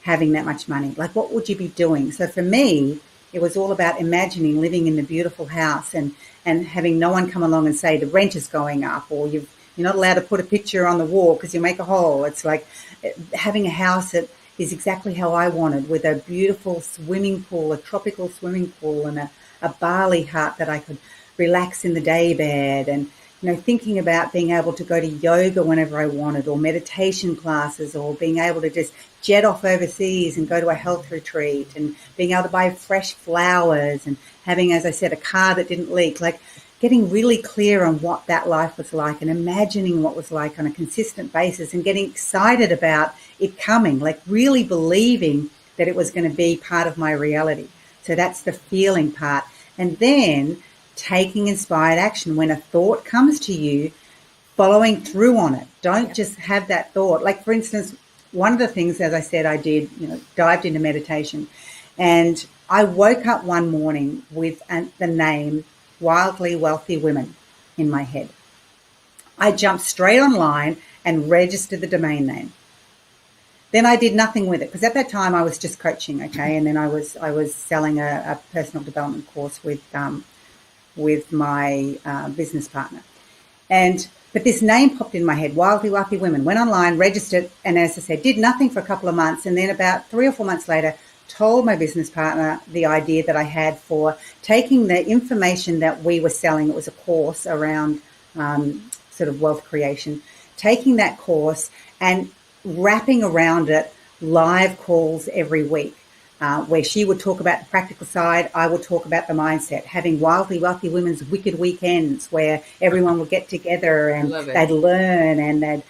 having that much money. Like, what would you be doing? So for me, it was all about imagining living in the beautiful house and having no one come along and say the rent is going up, or you're not allowed to put a picture on the wall because you make a hole. It's like having a house that is exactly how I wanted, with a beautiful swimming pool, a tropical swimming pool, and a Bali hut that I could relax in the daybed, and thinking about being able to go to yoga whenever I wanted, or meditation classes, or being able to just jet off overseas and go to a health retreat, and being able to buy fresh flowers, and having, as I said, a car that didn't leak. Like, getting really clear on what that life was like and imagining what was like on a consistent basis, and getting excited about it coming, like really believing that it was going to be part of my reality. So that's the feeling part. And then taking inspired action. When a thought comes to you, following through on it. Don't just have that thought. Like, for instance, one of the things, as I said, I did, dived into meditation, and I woke up one morning with the name Wildly Wealthy Women in my head. I jumped straight online and registered the domain name. Then I did nothing with it, because at that time I was just coaching, okay, and then I was selling a personal development course with my business partner, but this name popped in my head, Wildly Wealthy Women. Went online, registered, and as I said, did nothing for a couple of months, and then about 3 or 4 months later, told my business partner the idea that I had for taking the information that we were selling. It was a course around sort of wealth creation, taking that course and wrapping around it live calls every week, where she would talk about the practical side, I would talk about the mindset, having Wildly Wealthy Women's Wicked Weekends where everyone would get together and they'd learn, and they'd,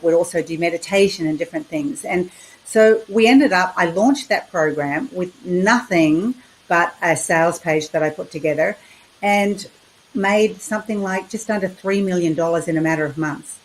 would also do meditation and different things. And so we ended up, I launched that program with nothing but a sales page that I put together, and made something like just under $3 million in a matter of months.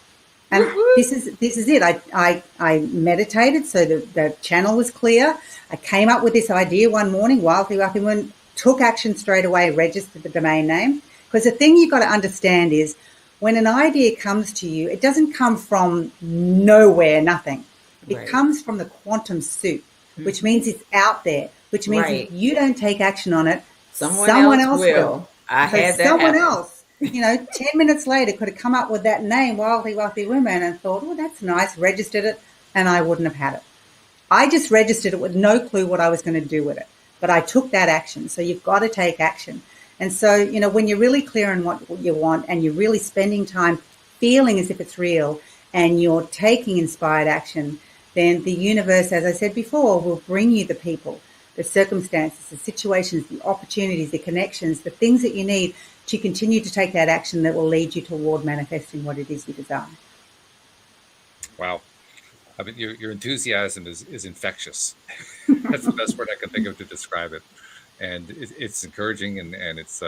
And this is it. I meditated, so the channel was clear. I came up with this idea one morning, Wildly Wealthy Women, took action straight away, registered the domain name. Because the thing you've got to understand is, when an idea comes to you, it doesn't come from nowhere, nothing. It comes from the quantum soup, which means it's out there, which means if you don't take action on it, someone else will. I had that someone happen. else. 10 minutes later could have come up with that name, Wildly Wealthy Women, and thought, oh, that's nice, registered it, and I wouldn't have had it. I just registered it with no clue what I was going to do with it. But I took that action. So you've got to take action. And so, when you're really clear on what you want, and you're really spending time feeling as if it's real, and you're taking inspired action, then the universe, as I said before, will bring you the people, the circumstances, the situations, the opportunities, the connections, the things that you need to continue to take that action that will lead you toward manifesting what it is you desire. Wow. I mean, your enthusiasm is infectious. That's the best word I can think of to describe it. And it's encouraging and it's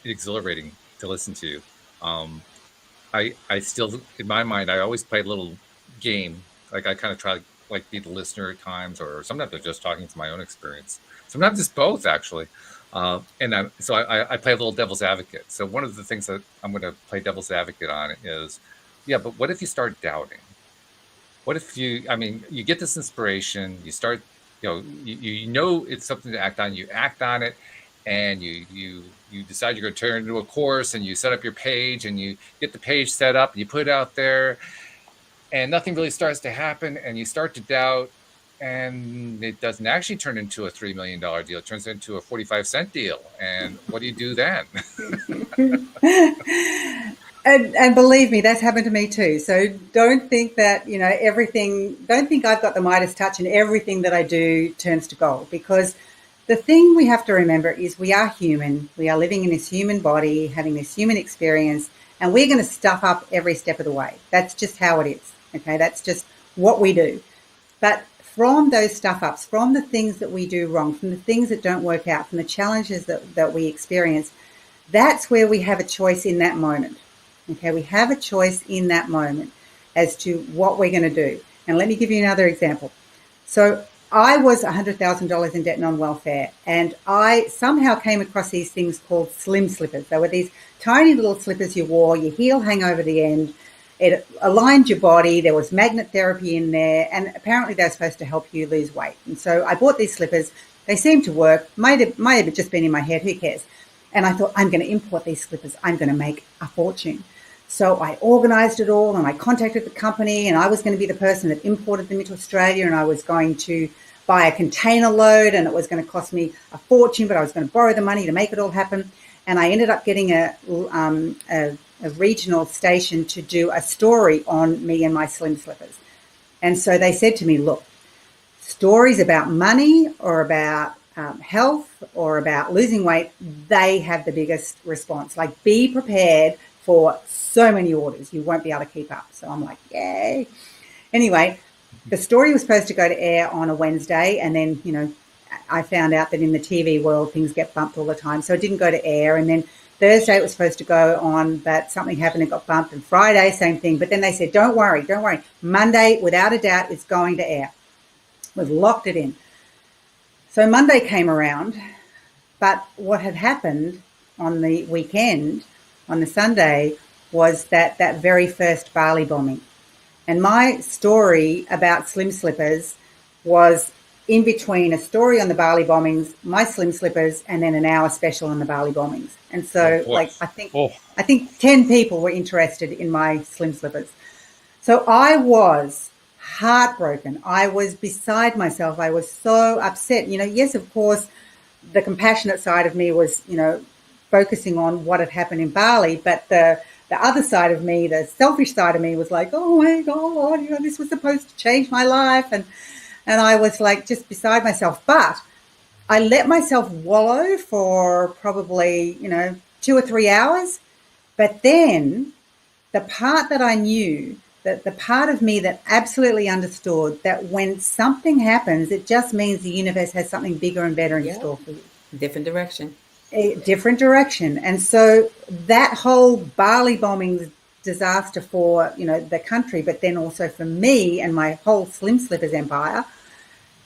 exhilarating to listen to you. I still, in my mind, I always play a little game. Like I kind of try to like be the listener at times, or sometimes I'm just talking to my own experience. Sometimes it's both, actually. So I play a little devil's advocate. So one of the things that I'm going to play devil's advocate on is, yeah, but what if you start doubting? What if you get this inspiration, you start, you know it's something to act on, you act on it, and you decide you're going to turn it into a course, and you set up your page, and you get the page set up, and you put it out there, and nothing really starts to happen, and you start to doubt, and it doesn't actually turn into a $3 million deal. It turns into a 45-cent deal. And what do you do then? And believe me, that's happened to me too. So don't think that, don't think I've got the Midas touch and everything that I do turns to gold, because the thing we have to remember is we are human. We are living in this human body, having this human experience, and we're going to stuff up every step of the way. That's just how it is. Okay. That's just what we do. But from those stuff ups, from the things that we do wrong, from the things that don't work out, from the challenges that we experience, that's where we have a choice in that moment. Okay, we have a choice in that moment as to what we're going to do. And let me give you another example. So I was $100,000 in debt and on welfare, and I somehow came across these things called slim slippers. They were these tiny little slippers you wore, your heel hang over the end. It aligned your body. There was magnet therapy in there, and apparently they're supposed to help you lose weight. And so I bought these slippers. They seemed to work. Might have just been in my head. Who cares? And I thought, I'm going to import these slippers. I'm going to make a fortune. So I organized it all, and I contacted the company, and I was going to be the person that imported them into Australia, and I was going to buy a container load, and it was going to cost me a fortune, but I was going to borrow the money to make it all happen. And I ended up getting a regional station to do a story on me and my slim slippers. And so they said to me, look, stories about money or about health or about losing weight, they have the biggest response. Like, be prepared for so many orders, you won't be able to keep up. So I'm like, yay. Anyway, the story was supposed to go to air on a Wednesday, and then, I found out that in the TV world, things get bumped all the time. So it didn't go to air. And then Thursday it was supposed to go on, but something happened and got bumped. And Friday, same thing. But then they said, don't worry. Monday, without a doubt, it's going to air. We've locked it in. So Monday came around, but what had happened on the weekend, on the Sunday, was that very first Bali bombing. And my story about slim slippers was in between a story on the Bali bombings, my slim slippers, and then an hour special on the Bali bombings. And so I think 10 people were interested in my slim slippers. So I was heartbroken. I was beside myself. I was so upset. Yes, of course, the compassionate side of me was, focusing on what had happened in Bali, but the other side of me, the selfish side of me, was like, oh my God, this was supposed to change my life. And I was like just beside myself. But I let myself wallow for probably, 2 or 3 hours. But then the part that I knew, that the part of me that absolutely understood that when something happens, it just means the universe has something bigger and better in store for you. Different direction. A different direction. And so that whole Bali bombing disaster for, the country, but then also for me and my whole Slim Slippers empire,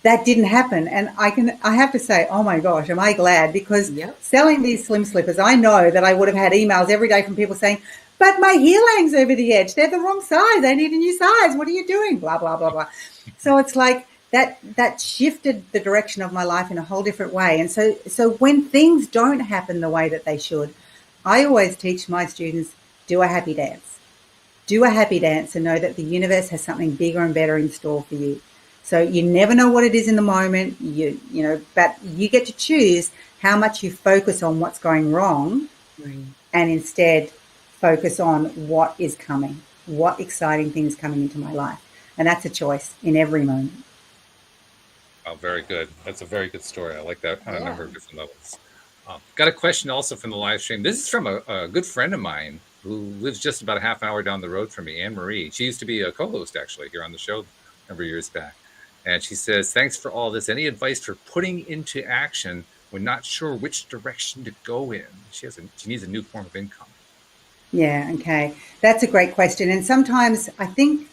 that didn't happen. And I have to say, oh my gosh, am I glad, because selling these Slim Slippers, I know that I would have had emails every day from people saying, but my heel hangs over the edge. They're the wrong size. I need a new size. What are you doing? Blah, blah, blah, blah. So it's like, that shifted the direction of my life in a whole different way. And so when things don't happen the way that they should, I always teach my students, do a happy dance. Do a happy dance and know that the universe has something bigger and better in store for you. So you never know what it is in the moment, but you get to choose how much you focus on what's going wrong and instead focus on what is coming. what exciting things coming into my life. And that's a choice in every moment. Oh, very good. That's a very good story. I like that on a number of different levels. Got a question also from the live stream. This is from a good friend of mine who lives just about a half hour down the road from me, Anne Marie. She used to be a co-host actually here on the show a number of years back. And she says, thanks for all this. Any advice for putting into action when not sure which direction to go in? She needs a new form of income. Yeah, okay. That's a great question. And sometimes I think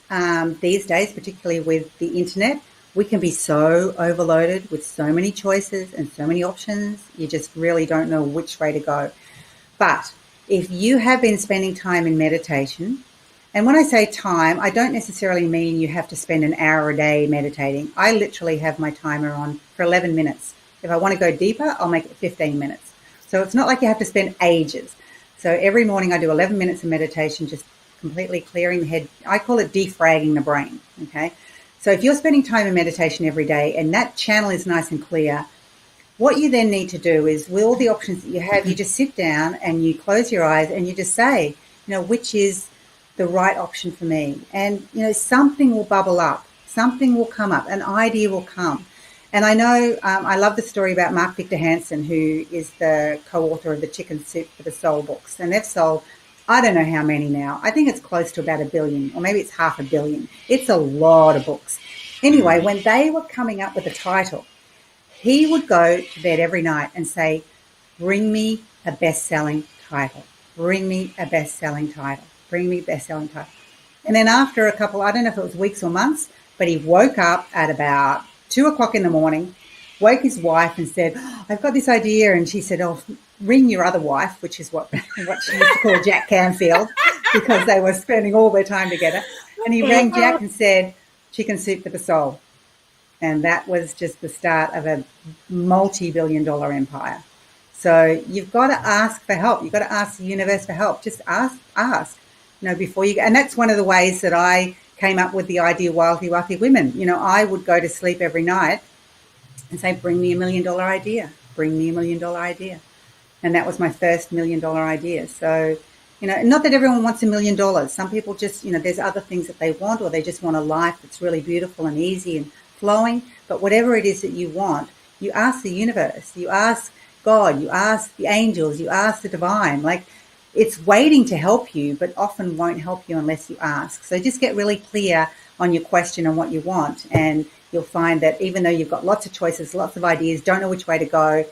these days, particularly with the internet, we can be so overloaded with so many choices and so many options, you just really don't know which way to go. But if you have been spending time in meditation, and when I say time, I don't necessarily mean you have to spend an hour a day meditating. I literally have my timer on for 11 minutes. If I want to go deeper, I'll make it 15 minutes. So it's not like you have to spend ages. So every morning I do 11 minutes of meditation, just completely clearing the head. I call it defragging the brain, okay? So if you're spending time in meditation every day and that channel is nice and clear, what you then need to do is with all the options that you have, you just sit down and you close your eyes and you just say, which is the right option for me. And, something will bubble up, something will come up, an idea will come. And I know I love the story about Mark Victor Hansen, who is the co-author of the Chicken Soup for the Soul books. And they've sold, I don't know how many now. I think it's close to about 1 billion, or maybe it's 500 million. It's a lot of books. Anyway, when they were coming up with a title, he would go to bed every night and say, bring me a best-selling title. Bring me a best-selling title. Bring me a best-selling title. And then after a couple, I don't know if it was weeks or months, but he woke up at about 2 o'clock in the morning, woke his wife and said, I've got this idea. And she said, ring your other wife, which is what she used to call Jack Canfield, because they were spending all their time together. And he rang Jack and said, Chicken Soup for the Soul. And that was just the start of a multi-billion-dollar empire. So you've got to ask for help. You've got to ask the universe for help. Just ask, before you go. And that's one of the ways that I came up with the idea Wealthy Women. I would go to sleep every night and say, bring me $1 million idea. Bring me $1 million idea. And that was my first $1 million idea. So, not that everyone wants $1 million. Some people just, there's other things that they want, or they just want a life that's really beautiful and easy and flowing. But whatever it is that you want, you ask the universe, you ask God, you ask the angels, you ask the divine. Like, it's waiting to help you, but often won't help you unless you ask. So just get really clear on your question and what you want. And you'll find that even though you've got lots of choices, lots of ideas, don't know which way to go,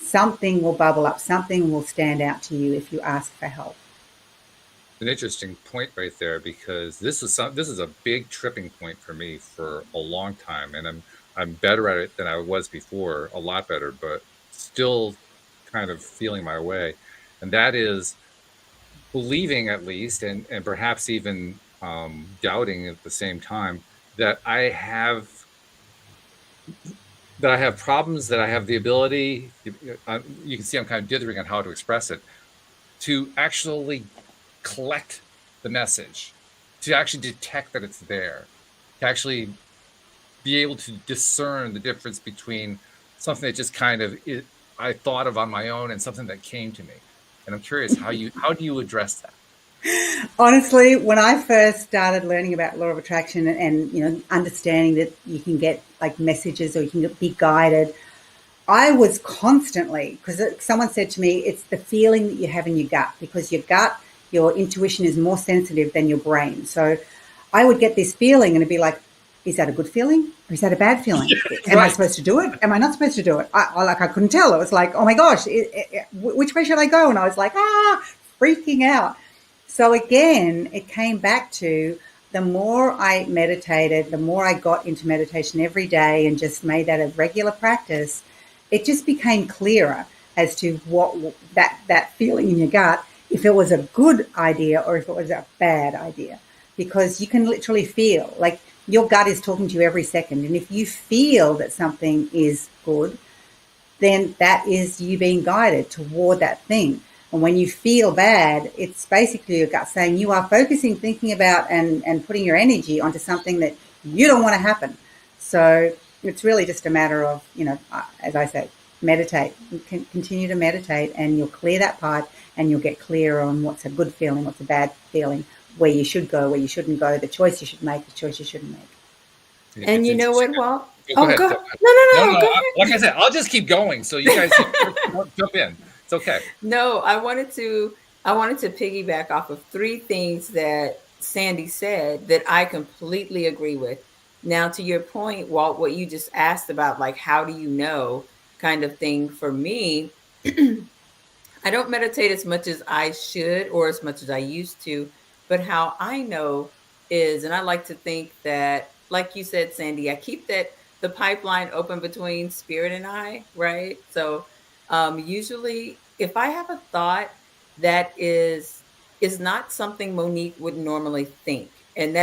something will bubble up, something will stand out to you if you ask for help. An interesting point right there, because this is a big tripping point for me for a long time, and I'm better at it than I was before, a lot better, but still kind of feeling my way. And that is believing, at least, and perhaps even doubting at the same time, that I have problems, that I have the ability, you can see I'm kind of dithering on how to express it, to actually collect the message, to actually detect that it's there, to actually be able to discern the difference between something that just kind of I thought of on my own and something that came to me. And I'm curious, how do you address that? Honestly, when I first started learning about law of attraction and understanding that you can get like messages or you can be guided, I was constantly, because someone said to me, it's the feeling that you have in your gut, because your intuition is more sensitive than your brain. So I would get this feeling and it'd be like, is that a good feeling or is that a bad feeling? Am I supposed to do it? Am I not supposed to do it? I couldn't tell. It was like, oh my gosh, which way should I go? And I was like, freaking out. So again, it came back to the more I meditated, the more I got into meditation every day and just made that a regular practice, it just became clearer as to what that feeling in your gut, if it was a good idea or if it was a bad idea. Because you can literally feel, like your gut is talking to you every second. And if you feel that something is good, then that is you being guided toward that thing. And when you feel bad, it's basically your gut saying you are focusing, thinking about and putting your energy onto something that you don't want to happen. So it's really just a matter of, as I say, meditate. You can continue to meditate and you'll clear that part and you'll get clearer on what's a good feeling, what's a bad feeling, where you should go, where you shouldn't go, the choice you should make, the choice you shouldn't make. And you know what, Walt? Go ahead. Go. No, No. Go ahead. like I said, I'll just keep going. So you guys jump in. It's okay. No, I wanted to piggyback off of 3 things that Sandy said that I completely agree with. Now, to your point, Walt, what you just asked about, like, how do you know kind of thing, for me, I don't meditate as much as I should or as much as I used to, but how I know is, and I like to think that, like you said, Sandy, I keep the pipeline open between spirit and I, right? So usually if I have a thought that is not something Monique would normally think, and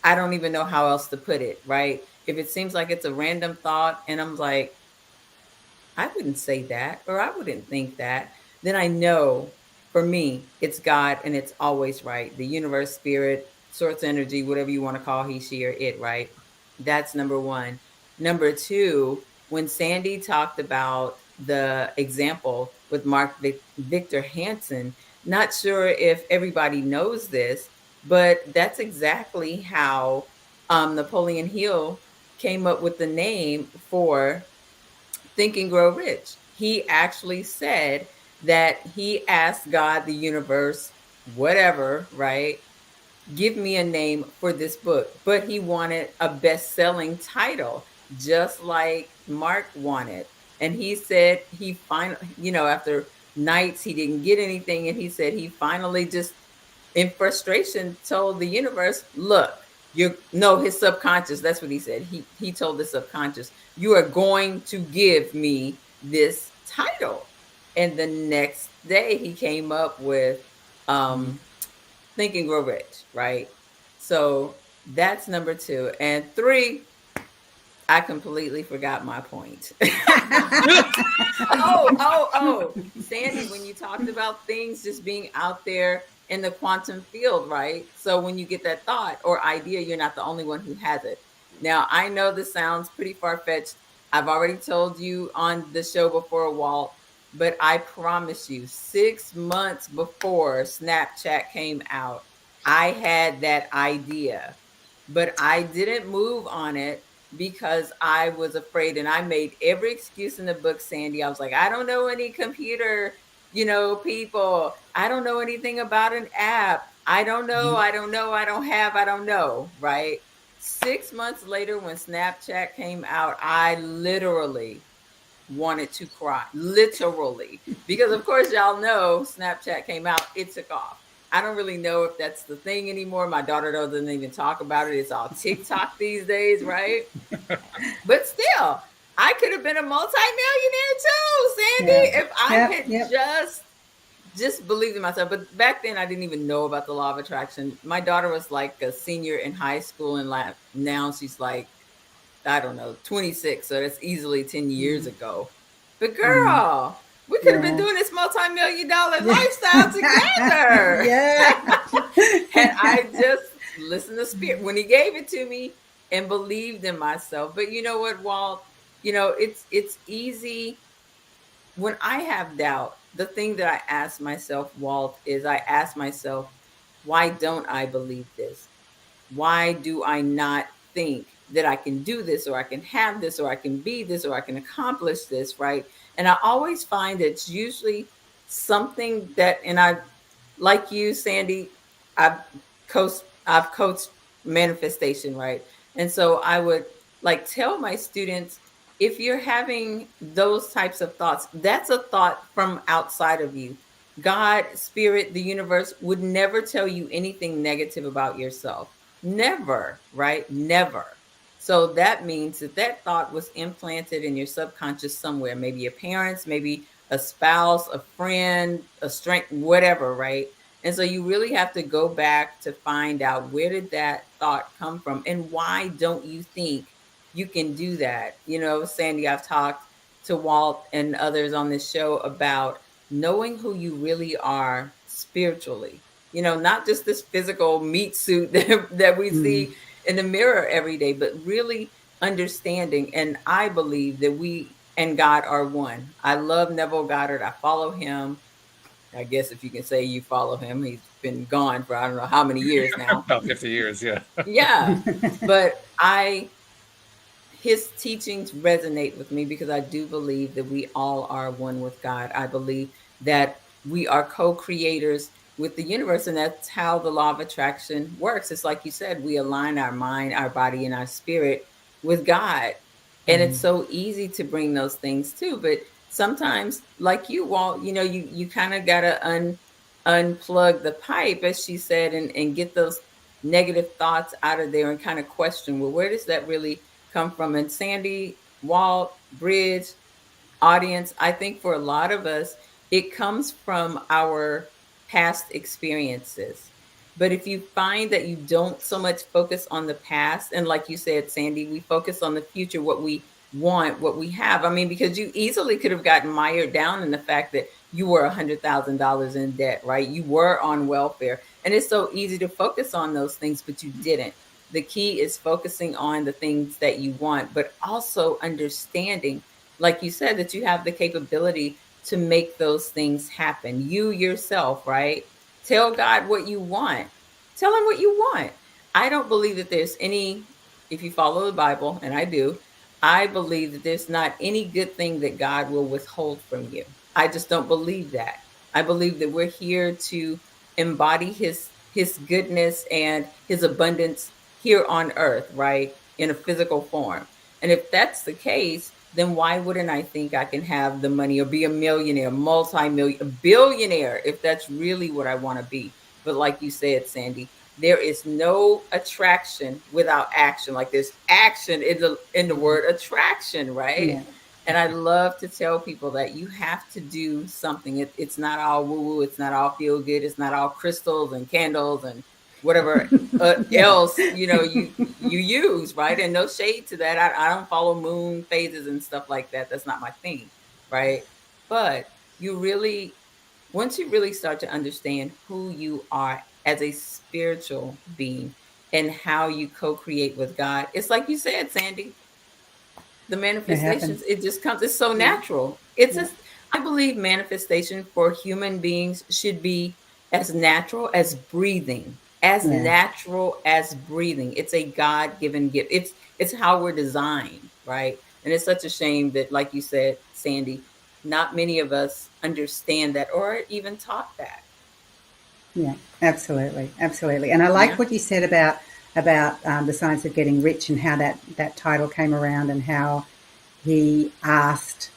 I don't even know how else to put it, right? If it seems like it's a random thought and I'm like, I wouldn't say that, or I wouldn't think that, then I know, for me, it's God and it's always right. The universe, spirit, source energy, whatever you want to call he, she, or it, right? That's number 1. Number 2, when Sandy talked about the example with Mark Victor Hansen, not sure if everybody knows this, but that's exactly how Napoleon Hill came up with the name for Think and Grow Rich. He actually said that he asked God, the universe, whatever, right? Give me a name for this book. But he wanted a best-selling title, just like Mark wanted. And he said he finally, after nights, he didn't get anything. And he said he finally just, in frustration, told the universe, look, his subconscious, that's what he said. He told the subconscious, you are going to give me this title. And the next day he came up with Think and Grow Rich, right? So that's number 2. And 3, I completely forgot my point. Oh, Sandy, when you talked about things just being out there in the quantum field, right? So when you get that thought or idea, you're not the only one who has it. Now, I know this sounds pretty far-fetched. I've already told you on the show before, Walt, but I promise you, 6 months before Snapchat came out, I had that idea, but I didn't move on it because I was afraid, and I made every excuse in the book, Sandy. I was like, I don't know any computer, people. I don't know anything about an app. I don't know. I don't know. Right. 6 months later, when Snapchat came out, I literally wanted to cry, literally, because of course, y'all know Snapchat came out, it took off. I don't really know if that's the thing anymore. My daughter doesn't even talk about it. It's all TikTok these days, right? But still, I could have been a multi-millionaire too, Sandy, if I had just believed in myself. But back then, I didn't even know about the law of attraction. My daughter was like a senior in high school, and now she's like, I don't know, 26. So that's easily 10 years ago. But girl, we could have been doing this multi-million-dollar lifestyle together. And I just listened to spirit when he gave it to me and believed in myself. But you know what, Walt? It's easy when I have doubt. The thing that I ask myself, Walt, is I ask myself, why don't I believe this? Why do I not think that I can do this, or I can have this, or I can be this, or I can accomplish this, right? And I always find it's usually something that, and I, like you, Sandy, I've coached manifestation, right? And so I would tell my students, if you're having those types of thoughts, that's a thought from outside of you. God, spirit, the universe would never tell you anything negative about yourself. Never, right? Never. So that means that thought was implanted in your subconscious somewhere, maybe your parents, maybe a spouse, a friend, a strength, whatever, right? And so you really have to go back to find out, where did that thought come from? And why don't you think you can do that? Sandy, I've talked to Walt and others on this show about knowing who you really are spiritually, not just this physical meat suit that we see in the mirror every day, but really understanding. And I believe that we and God are one. I love Neville Goddard. I follow him. I guess if you can say you follow him, he's been gone for I don't know how many years now. About 50 years, yeah. Yeah. But his teachings resonate with me because I do believe that we all are one with God. I believe that we are co-creators with the universe, and that's how the law of attraction works. It's like you said, we align our mind, our body, and our spirit with God. And it's so easy to bring those things too. But sometimes, like you, Walt, you kind of got to unplug the pipe, as she said, and get those negative thoughts out of there and kind of question, well, where does that really come from? And Sandy, Walt, Bridge, audience, I think for a lot of us, it comes from our past experiences. But if you find that you don't so much focus on the past, and like you said, Sandy, we focus on the future, what we want, what we have. I mean, because you easily could have gotten mired down in the fact that you were $100,000 in debt, right? You were on welfare. And it's so easy to focus on those things, but you didn't. The key is focusing on the things that you want, but also understanding, like you said, that you have the capability to make those things happen. You yourself, right? Tell God what you want. Tell him what you want. I don't believe that there's any, if you follow the Bible, and I do, I believe that there's not any good thing that God will withhold from you. I just don't believe that. I believe that we're here to embody his goodness and his abundance here on earth, right? In a physical form. And if that's the case, then why wouldn't I think I can have the money or be a millionaire, a billionaire, if that's really what I want to be? But like you said, Sandy, there is no attraction without action. Like there's action in the word attraction, right? Yeah. And I love to tell people that you have to do something. It's not all woo-woo. It's not all feel good. It's not all crystals and candles and whatever else, you use, right? And no shade to that. I don't follow moon phases and stuff like that. That's not my thing, right? But once you really start to understand who you are as a spiritual being and how you co-create with God, it's like you said, Sandy, the manifestations, it just comes, it's so natural. I believe manifestation for human beings should be as natural as breathing. Natural as breathing. It's a God-given gift. It's how we're designed, right? And it's such a shame that, like you said, Sandy, not many of us understand that or even taught that. Yeah, absolutely. And I like what you said about the science of getting rich and how that title came around and how he asked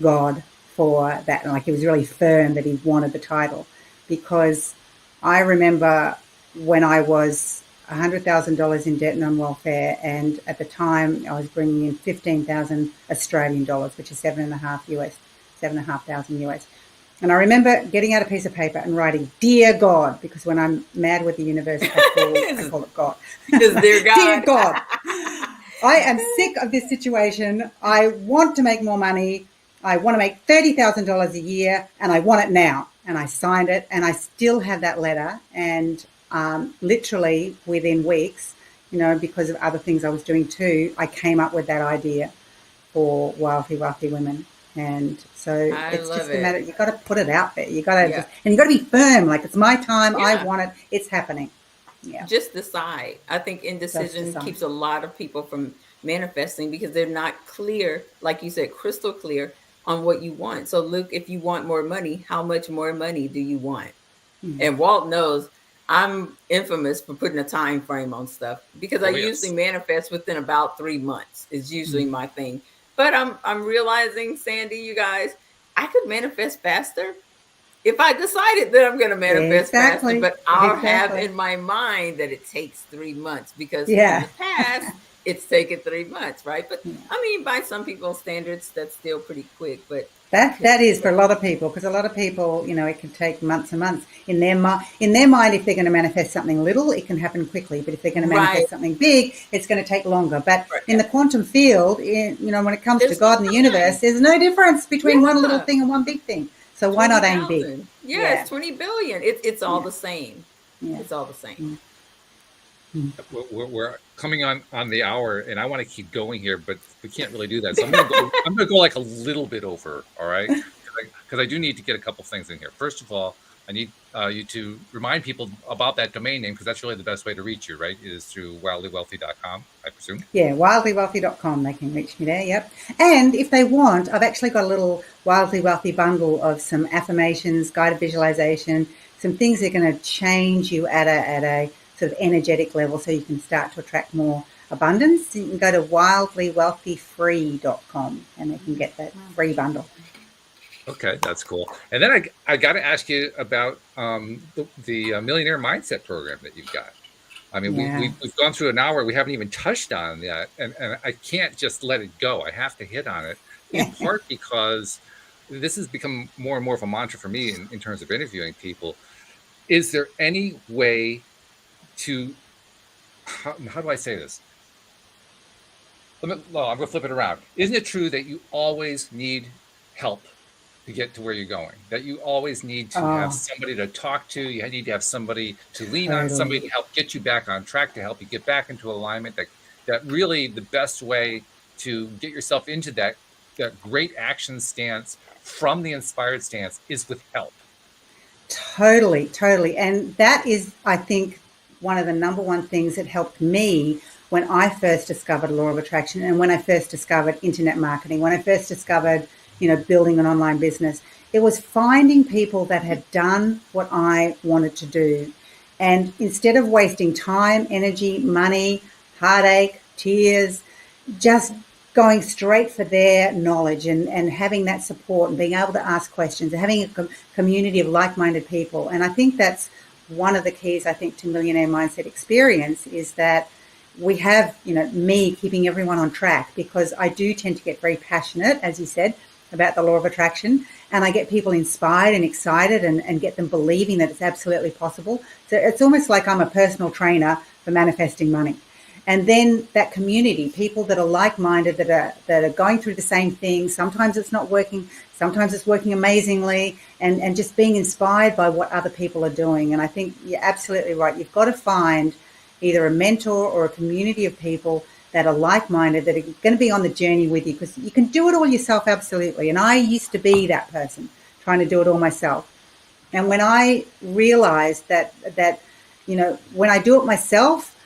God for that. And like he was really firm that he wanted the title, because I remember when I was $100,000 in debt and on welfare, and at the time I was bringing in 15,000 Australian dollars, which is $7,500 US. And I remember getting out a piece of paper and writing, "Dear God," because when I'm mad with the universe, I call it God. Dear God. Dear God, I am sick of this situation. I want to make more money. I want to make $30,000 a year, and I want it now. And I signed it, and I still have that letter. And literally within weeks, because of other things I was doing too, I came up with that idea for wealthy women. And so it's just a matter, you got to put it out there. You got to and you got to be firm. Like, it's my time. Yeah. I want it. It's happening. Yeah. Just decide. I think indecision keeps a lot of people from manifesting because they're not clear, like you said, crystal clear on what you want. So Luke, if you want more money, how much more money do you want? Mm-hmm. And Walt knows I'm infamous for putting a time frame on stuff because I usually manifest within about 3 months is usually my thing. But I'm realizing, Sandy, you guys, I could manifest faster if I decided that I'm going to manifest faster. But I'll have in my mind that it takes 3 months because in the past, it's taken 3 months, right? But I mean, by some people's standards, that's still pretty quick. But that is for a lot of people, because a lot of people, it can take months and months. In their mind, if they're going to manifest something little, it can happen quickly. But if they're going to manifest something big, it's going to take longer. But in the quantum field, when it comes to God and the universe, there's no difference between one little thing and one big thing. So why not aim big? Yeah, it's 20 billion. It's all the same. Yeah. It's all the same. We're coming on the hour, and I want to keep going here, but we can't really do that. So I'm going to go like a little bit over. All right, because I do need to get a couple things in here. First of all, I need you to remind people about that domain name, because that's really the best way to reach you, right? It is through wildlywealthy.com, I presume. Yeah, wildlywealthy.com. They can reach me there. Yep. And if they want, I've actually got a little Wildly Wealthy bundle of some affirmations, guided visualization, some things that are going to change you at a sort of energetic level, so you can start to attract more abundance. You can go to wildlywealthyfree.com and they can get that free bundle. Okay, that's cool. And then I got to ask you about the Millionaire Mindset program that you've got. I mean, we've gone through an hour. We haven't even touched on that. And I can't just let it go. I have to hit on it, in part because this has become more and more of a mantra for me in terms of interviewing people. Is there any way to, how do I say this? I'm going to flip it around. Isn't it true that you always need help to get to where you're going? That you always need to have somebody to talk to. You need to have somebody to lean on, somebody to help get you back on track, to help you get back into alignment. That really the best way to get yourself into that great action stance from the inspired stance is with help. Totally. And that is, I think, one of the number one things that helped me when I first discovered law of attraction, and when I first discovered internet marketing, when I first discovered building an online business. It was finding people that had done what I wanted to do. And instead of wasting time, energy, money, heartache, tears, just going straight for their knowledge and having that support and being able to ask questions and having a community of like-minded people. And I think that's one of the keys, I think, to Millionaire Mindset experience, is that we have, me keeping everyone on track, because I do tend to get very passionate, as you said, about the law of attraction, and I get people inspired and excited and get them believing that it's absolutely possible. So it's almost like I'm a personal trainer for manifesting money. And then that community, people that are like-minded, that are going through the same thing. Sometimes it's not working, sometimes it's working amazingly, and just being inspired by what other people are doing. And I think you're absolutely right. You've got to find either a mentor or a community of people that are like-minded, that are going to be on the journey with you, because you can do it all yourself, absolutely. And I used to be that person, trying to do it all myself. And when I realized that when I do it myself,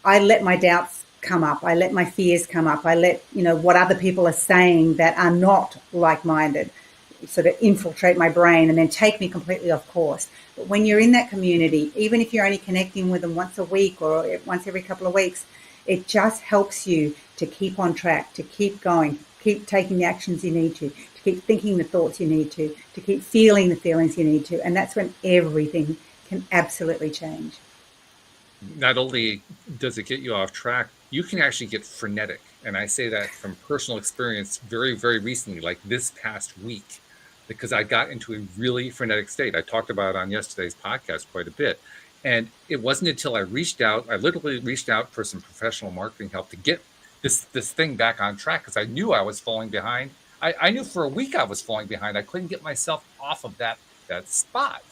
I let my doubts come up. I let my fears come up. I let, what other people are saying that are not like-minded sort of infiltrate my brain and then take me completely off course. But when you're in that community, even if you're only connecting with them once a week or once every couple of weeks, it just helps you to keep on track, to keep going, keep taking the actions you need to keep thinking the thoughts you need to keep feeling the feelings you need to. And that's when everything can absolutely change. Not only does it get you off track, you can actually get frenetic. And I say that from personal experience very, very recently, like this past week, because I got into a really frenetic state. I talked about it on yesterday's podcast quite a bit. And it wasn't until I literally reached out for some professional marketing help to get this thing back on track, because I knew I was falling behind. I knew for a week I was falling behind. I couldn't get myself off of that spot.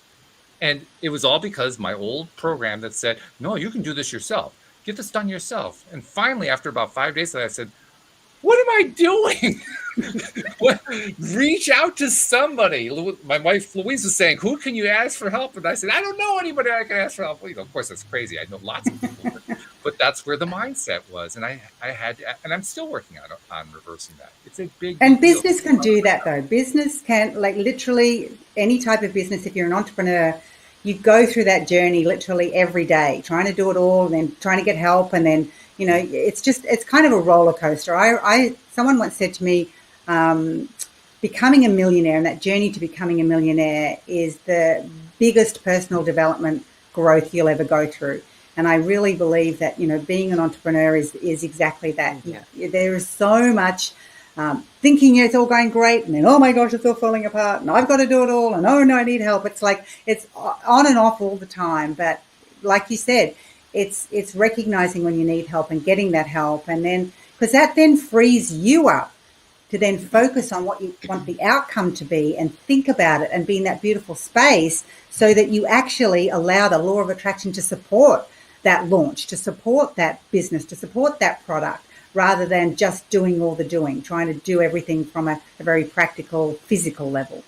And it was all because my old program that said, no, you can do this yourself. Get this done yourself. And finally, after about 5 days, I said, what am I doing? Reach out to somebody. My wife Louise was saying, who can you ask for help? And I said, I don't know anybody I can ask for help. Well, of course, that's crazy. I know lots of people, but that's where the mindset was. And I had to, and I'm still working on reversing that. It's a big And deal. Business can do that, though. Business can, like, literally any type of business, if you're an entrepreneur, you go through that journey literally every day, trying to do it all and then trying to get help. And then, it's kind of a roller coaster. Someone once said to me, becoming a millionaire, and that journey to becoming a millionaire is the biggest personal development growth you'll ever go through. And I really believe that, being an entrepreneur is exactly that. Yeah. There is so much thinking it's all going great, and then, oh my gosh, it's all falling apart, and I've got to do it all, and oh no, I need help. It's like it's on and off all the time. But like you said, it's recognizing when you need help and getting that help, and then because that then frees you up to then focus on what you want the outcome to be and think about it and be in that beautiful space, so that you actually allow the law of attraction to support that launch, to support that business, to support that product, rather than just doing all the doing, trying to do everything from a very practical, physical level.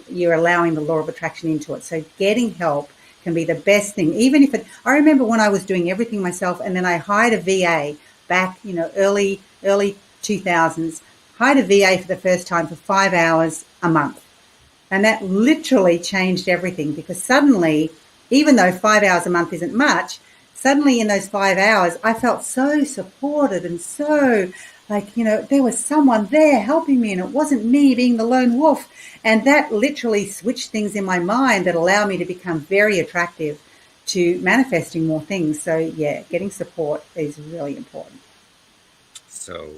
you're allowing the law of attraction into it. So getting help can be the best thing. Even if I remember when I was doing everything myself, and then I hired a VA back, early 2000s, hired a VA for the first time for 5 hours a month. And that literally changed everything, because suddenly, even though 5 hours a month isn't much, suddenly in those 5 hours, I felt so supported and so there was someone there helping me, and it wasn't me being the lone wolf. And that literally switched things in my mind that allow me to become very attractive to manifesting more things. So yeah, getting support is really important. So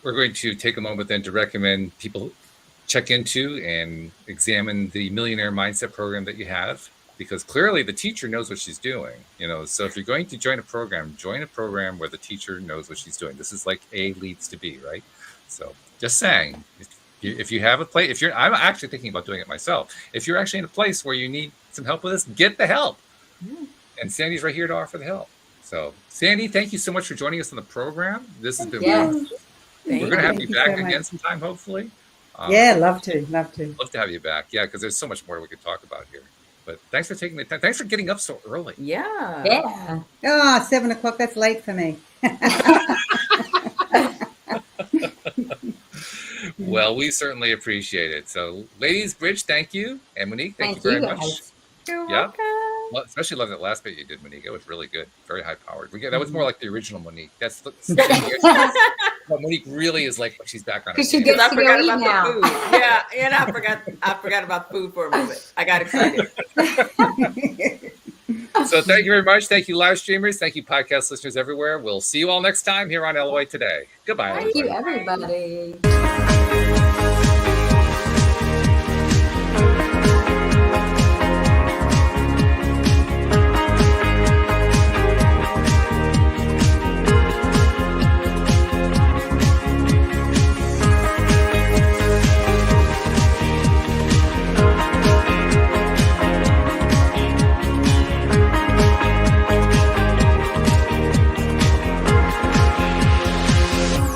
we're going to take a moment then to recommend people check into and examine the Millionaire Mindset program that you have, because clearly the teacher knows what she's doing. So if you're going to join a program where the teacher knows what she's doing. This is like A leads to B, right? So just saying, if you have a place, I'm actually thinking about doing it myself. If you're actually in a place where you need some help with this, get the help. And Sandy's right here to offer the help. So Sandy, thank you so much for joining us on the program. This has been wonderful. We're going to have you back again sometime, hopefully. Yeah, love to. Love to have you back. Yeah, because there's so much more we could talk about here. But thanks for taking the time. Thanks for getting up so early. Yeah. Oh, 7 o'clock. That's late for me. Well, we certainly appreciate it. So, ladies, Bridge, thank you. And Monique, thank you very much. You're welcome. Well, especially love that last bit you did, Monique. It was really good. Very high powered. That was more like the original Monique. That's but Monique really is like she's back on it. Because she gets to go eat now. The food. Yeah, and I forgot about the food for a moment. I got excited. So thank you very much. Thank you, live streamers. Thank you, podcast listeners everywhere. We'll see you all next time here on LOA Today. Goodbye. Thank you, everybody.